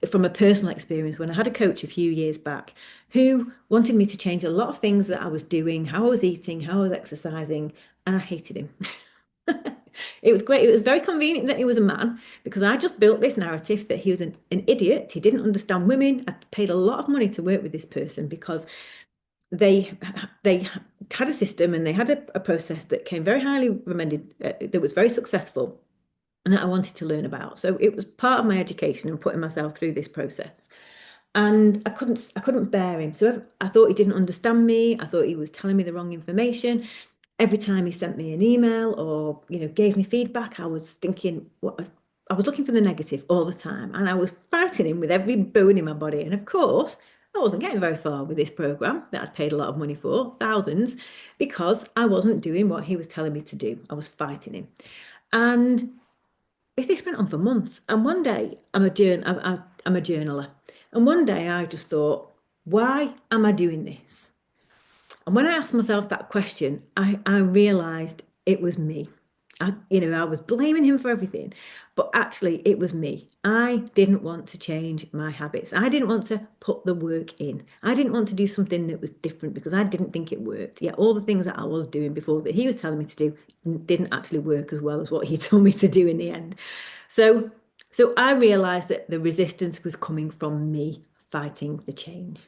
from a personal experience when I had a coach a few years back who wanted me to change a lot of things that I was doing, how I was eating, how I was exercising, and I hated him. It was great. It was very convenient that he was a man because I just built this narrative that he was an idiot. He didn't understand women. I paid a lot of money to work with this person because they had a system and they had a process that came very highly recommended, that was very successful and that I wanted to learn about. So it was part of my education and putting myself through this process. And I couldn't bear him. So I thought he didn't understand me. I thought he was telling me the wrong information. Every time he sent me an email or, gave me feedback, I was thinking, what I was looking for the negative all the time. And I was fighting him with every bone in my body. And of course, I wasn't getting very far with this program that I'd paid a lot of money for, thousands, because I wasn't doing what he was telling me to do. I was fighting him. And this went on for months. And one day, I'm a journaler. And one day I just thought, why am I doing this? And when I asked myself that question, I realized it was me. I was blaming him for everything, but actually it was me. I didn't want to change my habits. I didn't want to put the work in. I didn't want to do something that was different because I didn't think it worked. Yet all the things that I was doing before that he was telling me to do didn't actually work as well as what he told me to do in the end. So, so I realized that the resistance was coming from me fighting the change.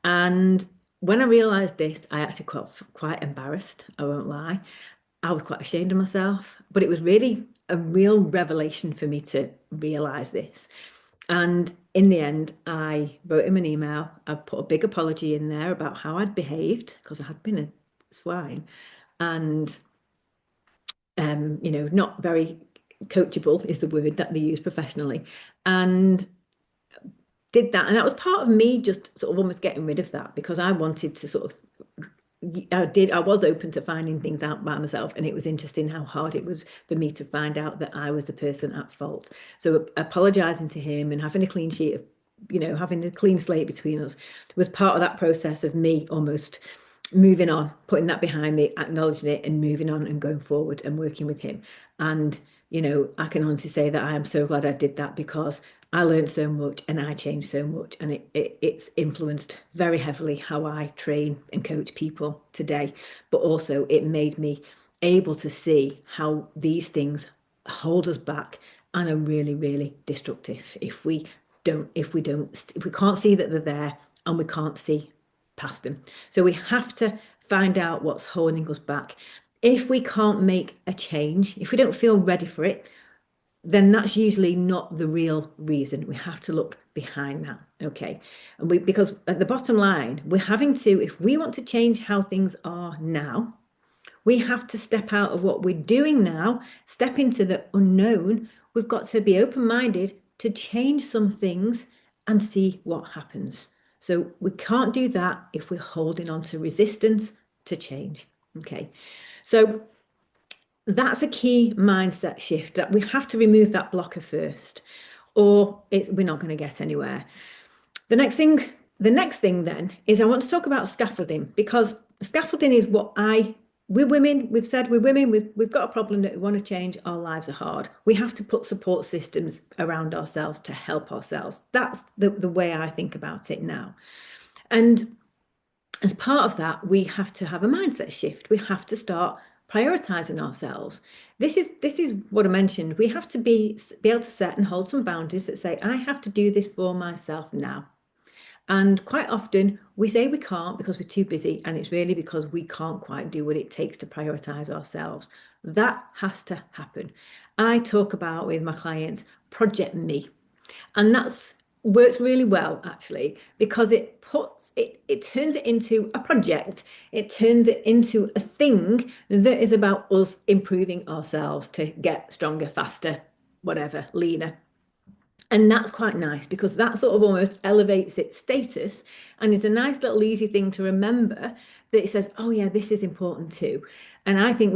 And when I realised this, I actually got quite embarrassed, I won't lie. I was quite ashamed of myself, but it was really a real revelation for me to realise this. And in the end, I wrote him an email. I put a big apology in there about how I'd behaved because I had been a swine and, not very coachable is the word that they use professionally. And did that. And that was part of me just sort of almost getting rid of that because I wanted to sort of I was open to finding things out by myself, and it was interesting how hard it was for me to find out that I was the person at fault. So apologizing to him and having a clean sheet of, having a clean slate between us was part of that process of me almost moving on, putting that behind me, acknowledging it and moving on and going forward and working with him. And, I can honestly say that I am so glad I did that because I learned so much and I changed so much, and it's influenced very heavily how I train and coach people today. But also it made me able to see how these things hold us back and are really, really destructive if we can't see that they're there and we can't see past them. So we have to find out what's holding us back. If we can't make a change, if we don't feel ready for it, then that's usually not the real reason. We have to look behind that. Okay. Because at the bottom line, we're having to, if we want to change how things are now, we have to step out of what we're doing now, step into the unknown. We've got to be open-minded to change some things and see what happens. So we can't do that if we're holding on to resistance to change. Okay. So that's a key mindset shift, that we have to remove that blocker first, or we're not going to get anywhere. The next thing then is I want to talk about scaffolding, because scaffolding is we're women, we've said we're women, we've got a problem that we want to change, our lives are hard. We have to put support systems around ourselves to help ourselves. That's the way I think about it now. And as part of that, we have to have a mindset shift. We have to start prioritizing ourselves. This is what I mentioned. We have to be able to set and hold some boundaries that say, I have to do this for myself now. And quite often we say we can't because we're too busy, and it's really because we can't quite do what it takes to prioritize ourselves. That has to happen. I talk about with my clients, Project Me. And that's works really well actually, because it turns it into a project. It turns it into a thing that is about us improving ourselves to get stronger, faster, whatever, leaner. And that's quite nice because that sort of almost elevates its status and is a nice little easy thing to remember, that it says, oh yeah, this is important too. And I think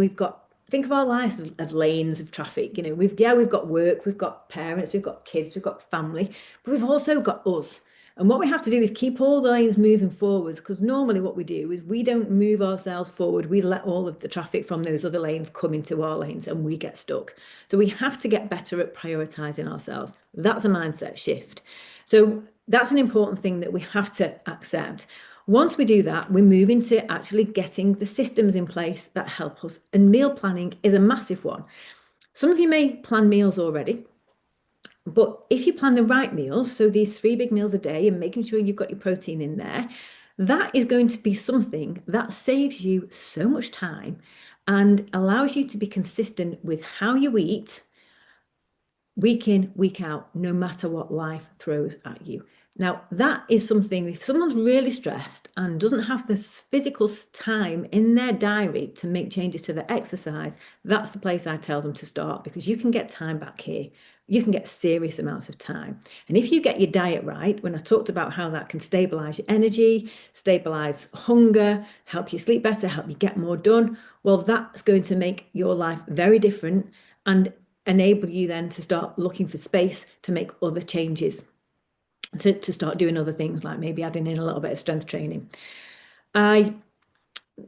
think of our lives of lanes of traffic. We've got work, we've got parents, we've got kids, we've got family, but we've also got us. And what we have to do is keep all the lanes moving forwards, because normally what we do is we don't move ourselves forward. We let all of the traffic from those other lanes come into our lanes and we get stuck. So we have to get better at prioritizing ourselves. That's a mindset shift. So that's an important thing that we have to accept. Once we do that, we move into actually getting the systems in place that help us. And meal planning is a massive one. Some of you may plan meals already, but if you plan the right meals, so these 3 big meals a day and making sure you've got your protein in there, that is going to be something that saves you so much time and allows you to be consistent with how you eat week in, week out, no matter what life throws at you. Now, that is something, if someone's really stressed and doesn't have the physical time in their diary to make changes to their exercise, that's the place I tell them to start, because you can get time back here. You can get serious amounts of time. And if you get your diet right, when I talked about how that can stabilize your energy, stabilize hunger, help you sleep better, help you get more done, well, that's going to make your life very different and enable you then to start looking for space to make other changes, to start doing other things, like maybe adding in a little bit of strength training.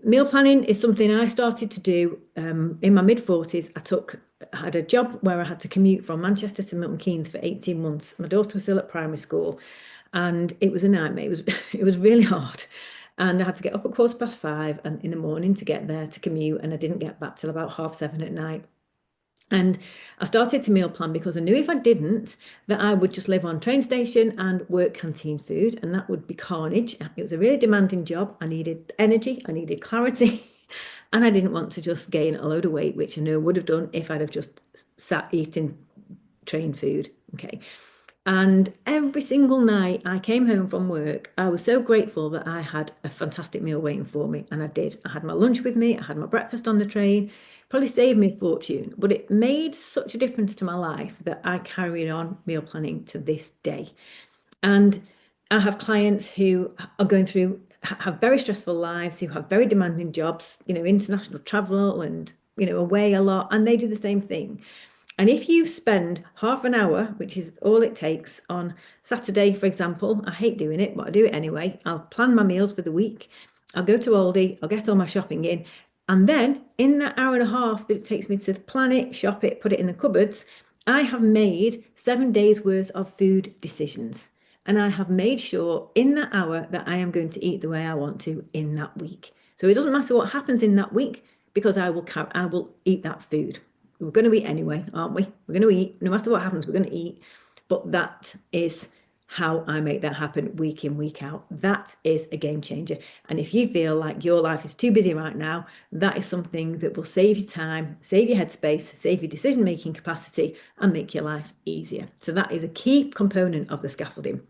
Meal planning is something I started to do in my mid-40s. I had a job where I had to commute from Manchester to Milton Keynes for 18 months. My daughter was still at primary school, and it was a nightmare. It was really hard. And I had to get up at 5:15 and in the morning to get there to commute, and I didn't get back till about 7:30 at night. And I started to meal plan because I knew if I didn't, that I would just live on train station and work canteen food, and that would be carnage. It was a really demanding job. I needed energy, I needed clarity, and I didn't want to just gain a load of weight, which I know would have done if I'd have just sat eating train food. Okay. And every single night I came home from work, I was so grateful that I had a fantastic meal waiting for me. And I did. I had my lunch with me, I had my breakfast on the train. Probably saved me a fortune, but it made such a difference to my life that I carried on meal planning to this day. And I have clients who are going through, have very stressful lives, who have very demanding jobs, international travel and, away a lot, and they do the same thing. And if you spend half an hour, which is all it takes on Saturday, for example, I hate doing it, but I do it anyway. I'll plan my meals for the week. I'll go to Aldi, I'll get all my shopping in. And then in that hour and a half that it takes me to plan it, shop it, put it in the cupboards, I have made 7 days worth of food decisions. And I have made sure in that hour that I am going to eat the way I want to in that week. So it doesn't matter what happens in that week, because I will eat that food. We're going to eat anyway, aren't we? We're going to eat. No matter what happens, we're going to eat. But that is how I make that happen week in, week out. That is a game changer. And if you feel like your life is too busy right now, that is something that will save you time, save your headspace, save your decision-making capacity, and make your life easier. So that is a key component of the scaffolding.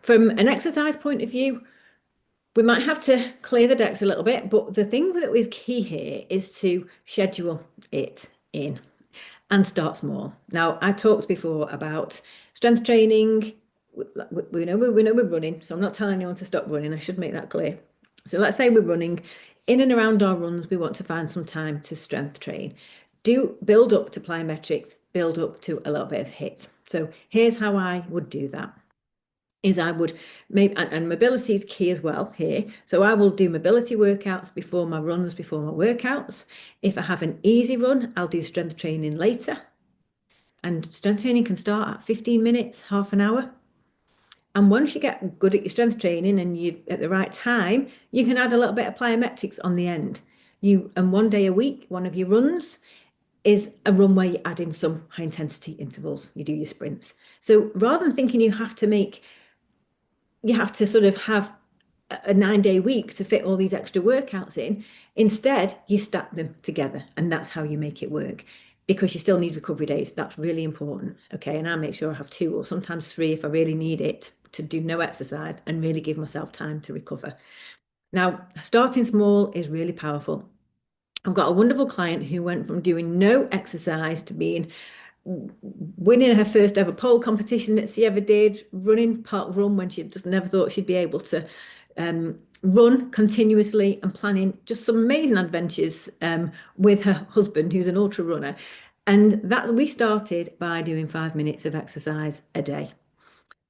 From an exercise point of view, we might have to clear the decks a little bit, but the thing that is key here is to schedule it in and start small. Now, I talked before about strength training. We know we're running, so I'm not telling anyone to stop running. I should make that clear. So let's say we're running. In and around our runs, we want to find some time to strength train. Do build up to plyometrics, build up to a little bit of HIIT. So here's how I would do that. I would maybe, and mobility is key as well here. So I will do mobility workouts before my runs, before my workouts. If I have an easy run, I'll do strength training later. And strength training can start at 15 minutes, half an hour. And once you get good at your strength training and you at the right time, you can add a little bit of plyometrics on the end. And 1 day a week, one of your runs is a run where you add in some high intensity intervals. You do your sprints. So rather than thinking you have to sort of have a 9-day week to fit all these extra workouts in, instead you stack them together, and that's how you make it work, because you still need recovery days. That's really important. Okay. And I make sure I have 2 or sometimes 3 if I really need it, to do no exercise and really give myself time to recover. Now, starting small is really powerful. I've got a wonderful client who went from doing no exercise to winning her first ever pole competition that she ever did, running Park Run when she just never thought she'd be able to run continuously, and planning just some amazing adventures with her husband, who's an ultra runner. And that we started by doing 5 minutes of exercise a day.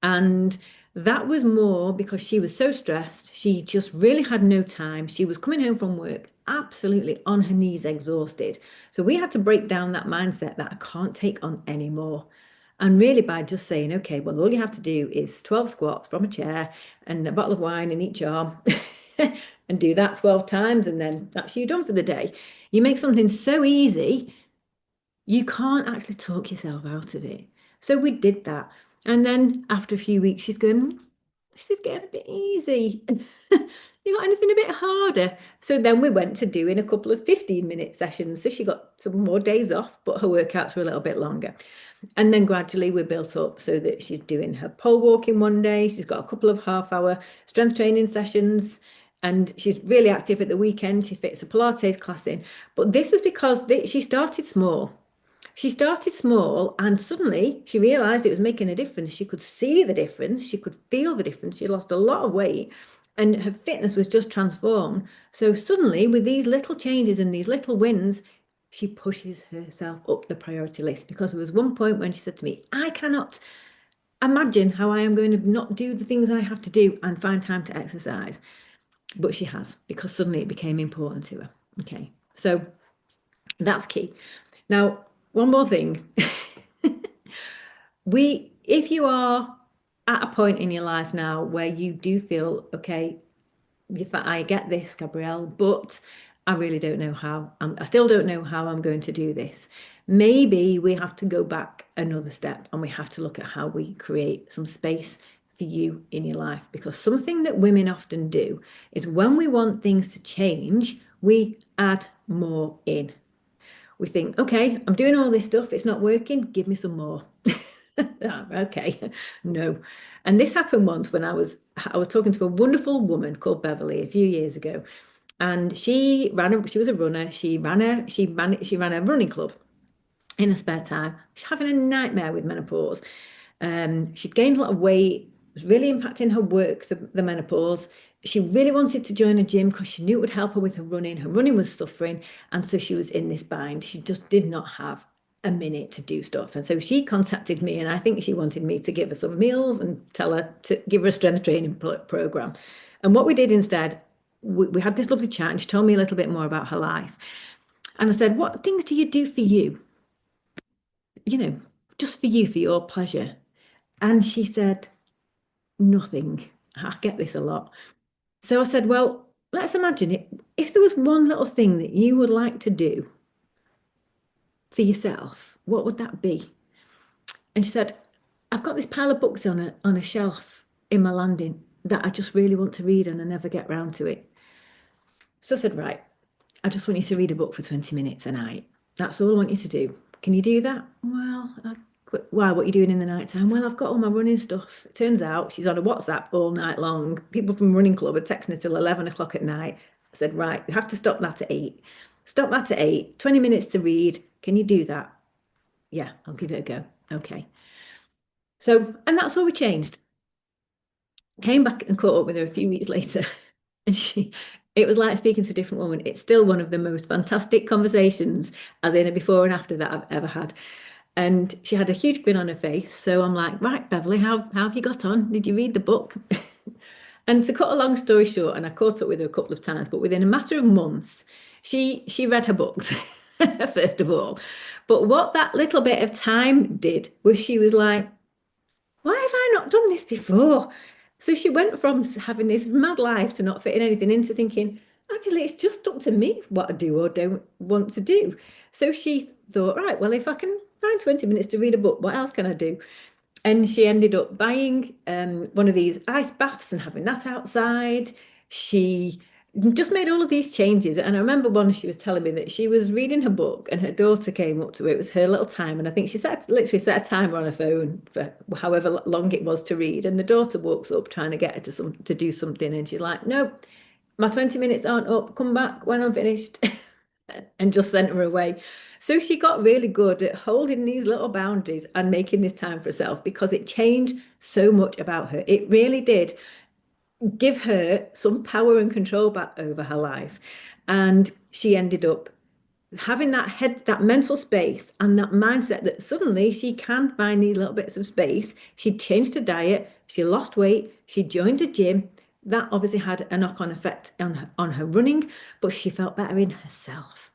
And that was more because she was so stressed. She just really had no time. She was coming home from work absolutely on her knees, exhausted. So we had to break down that mindset that I can't take on anymore. And really, by just saying, okay, well, all you have to do is 12 squats from a chair and a bottle of wine in each arm and do that 12 times, and then that's you done for the day. You make something so easy you can't actually talk yourself out of it. So we did that. And then after a few weeks, she's going, this is getting a bit easy. You got anything a bit harder? So then we went to doing a couple of 15-minute sessions. So she got some more days off, but her workouts were a little bit longer. And then gradually we built up so that she's doing her pole walking one day. She's got a couple of half-hour strength training sessions. And she's really active at the weekend. She fits a Pilates class in. But this was because she started small. She started small and suddenly she realized it was making a difference. She could see the difference. She could feel the difference. She lost a lot of weight and her fitness was just transformed. So suddenly, with these little changes and these little wins, she pushes herself up the priority list because there was one point when she said to me, I cannot imagine how I am going to not do the things I have to do and find time to exercise. But she has because suddenly it became important to her. Okay. So that's key. Now, one more thing. If you are at a point in your life now where you do feel, okay, I get this, Gabrielle, but I really don't know how. I still don't know how I'm going to do this. Maybe we have to go back another step and we have to look at how we create some space for you in your life. Because something that women often do is when we want things to change, we add more in. We think, okay, I'm doing all this stuff, it's not working, give me some more. Okay, no. And this happened once when I was talking to a wonderful woman called Beverly a few years ago, and she was a runner. She ran a running club in her spare time. She's having a nightmare with menopause. She'd gained a lot of weight, it was really impacting her work, the menopause. She really wanted to join a gym because she knew it would help her with her running. Her running was suffering, and so she was in this bind. She just did not have a minute to do stuff. And so she contacted me, and I think she wanted me to give her some meals and tell her to give her a strength training program. And what we did instead, we had this lovely chat, and she told me a little bit more about her life. And I said, what things do you do for you? Just for you, for your pleasure. And she said, nothing. I get this a lot. So I said, well, let's imagine it. If there was one little thing that you would like to do for yourself, what would that be? And she said, I've got this pile of books on a shelf in my landing that I just really want to read and I never get round to it. So I said, right, I just want you to read a book for 20 minutes a night. That's all I want you to do. Can you do that? Well, why, what are you doing in the night time? Well, I've got all my running stuff. It turns out she's on a WhatsApp all night long. People from running club are texting her till 11 o'clock at night. I said, right, you have to stop that at 8. Stop that at 8, 20 minutes to read. Can you do that? Yeah, I'll give it a go. Okay. So, and that's all we changed. Came back and caught up with her a few weeks later. And it was like speaking to a different woman. It's still one of the most fantastic conversations, as in a before and after, that I've ever had. And she had a huge grin on her face. So I'm like, right, Beverly, how have you got on? Did you read the book? And to cut a long story short, and I caught up with her a couple of times, but within a matter of months, she read her books, first of all. But what that little bit of time did was she was like, why have I not done this before? So she went from having this mad life to not fitting anything into thinking, actually, it's just up to me what I do or don't want to do. So she thought, right, well, if I can find 20 minutes to read a book, what else can I do? And she ended up buying one of these ice baths and having that outside. She just made all of these changes. And I remember one, she was telling me that she was reading her book and her daughter came up to it. It was her little time. And I think she literally set a timer on her phone for however long it was to read. And the daughter walks up trying to get her to do something. And she's like, no, my 20 minutes aren't up. Come back when I'm finished. And just sent her away. So she got really good at holding these little boundaries and making this time for herself because it changed so much about her. It really did give her some power and control back over her life. And she ended up having that mental space and that mindset that suddenly she can find these little bits of space. She changed her diet, she lost weight, she joined a gym. That obviously had a knock-on effect on her running, but she felt better in herself.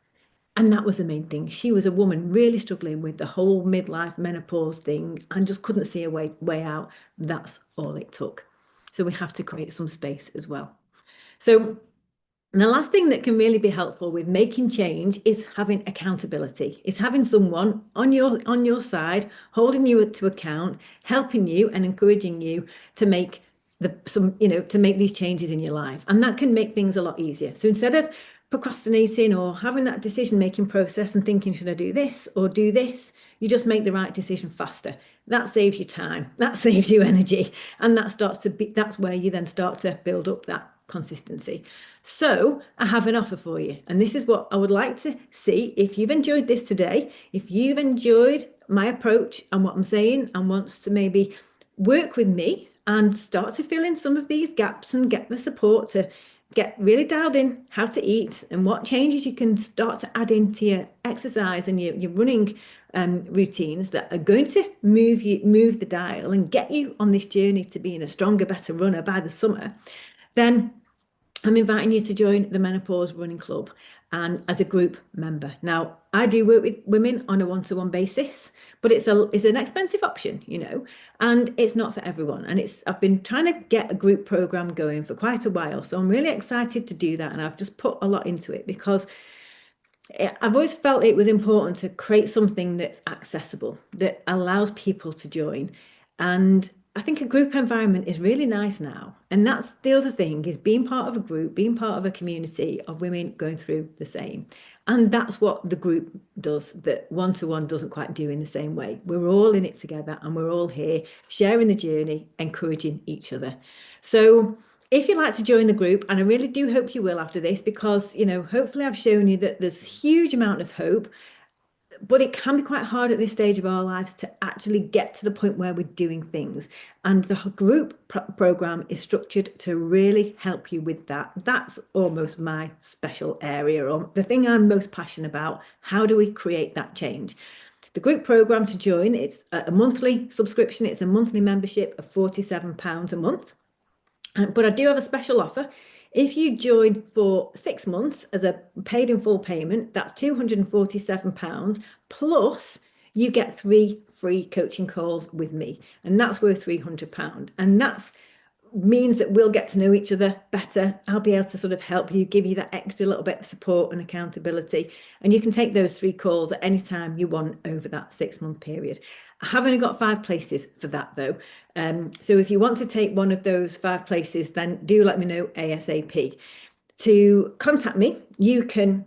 And that was the main thing. She was a woman really struggling with the whole midlife menopause thing and just couldn't see a way out. That's all it took. So we have to create some space as well. So and the last thing that can really be helpful with making change is having accountability. Is having someone on your side, holding you to account, helping you and encouraging you to make to make these changes in your life. And that can make things a lot easier. So instead of procrastinating or having that decision-making process and thinking, should I do this or do this? You just make the right decision faster. That saves you time, that saves you energy, and that's where you then start to build up that consistency. So I have an offer for you, and this is what I would like to see. If you've enjoyed this today, if you've enjoyed my approach and what I'm saying and wants to maybe work with me and start to fill in some of these gaps and get the support to get really dialed in how to eat and what changes you can start to add into your exercise and your running routines that are going to move the dial and get you on this journey to being a stronger, better runner by the summer, then I'm inviting you to join the Menopause Running Club and as a group member. Now, I do work with women on a one-to-one basis, but it's an expensive option, and it's not for everyone. And I've been trying to get a group program going for quite a while, so I'm really excited to do that. And I've just put a lot into it because I've always felt it was important to create something that's accessible, that allows people to join. And I think a group environment is really nice now. And that's the other thing, is being part of a group, being part of a community of women going through the same. And that's what the group does, that one-to-one doesn't quite do in the same way. We're all in it together and we're all here sharing the journey, encouraging each other. So if you'd like to join the group, and I really do hope you will after this, because, hopefully I've shown you that there's a huge amount of hope, but it can be quite hard at this stage of our lives to actually get to the point where we're doing things. And the group program is structured to really help you with that. That's almost my special area, or the thing I'm most passionate about. How do we create that change? The group program to join, it's a monthly subscription. It's a monthly membership of £47 a month. But I do have a special offer. If you join for 6 months as a paid in full payment, that's £247, plus you get 3 free coaching calls with me, and that's worth £300. And that's means that we'll get to know each other better. I'll be able to sort of help you, give you that extra little bit of support and accountability. And you can take those 3 calls at any time you want over that 6-month period. I have only got 5 places for that though. So if you want to take one of those 5 places, then do let me know ASAP. To contact me, you can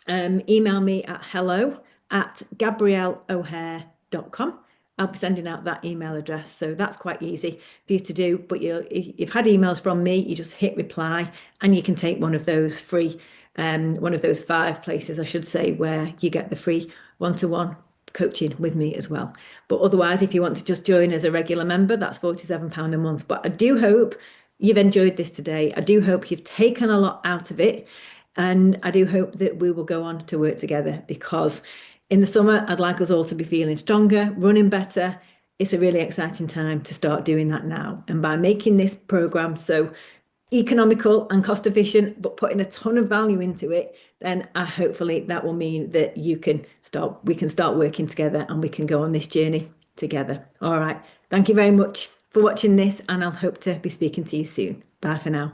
email me at hello@gabrielleohare.com. I'll be sending out that email address. So that's quite easy for you to do. But if you've had emails from me, you just hit reply and you can take one of those free, one of those 5 places, I should say, where you get the free one-to-one coaching with me as well. But otherwise, if you want to just join as a regular member, that's £47 a month. But I do hope you've enjoyed this today. I do hope you've taken a lot out of it. And I do hope that we will go on to work together, because in the summer, I'd like us all to be feeling stronger, running better. It's a really exciting time to start doing that now. And by making this program so economical and cost efficient, but putting a ton of value into it, then hopefully that will mean that we can start working together and we can go on this journey together. All right. Thank you very much for watching this, and I'll hope to be speaking to you soon. Bye for now.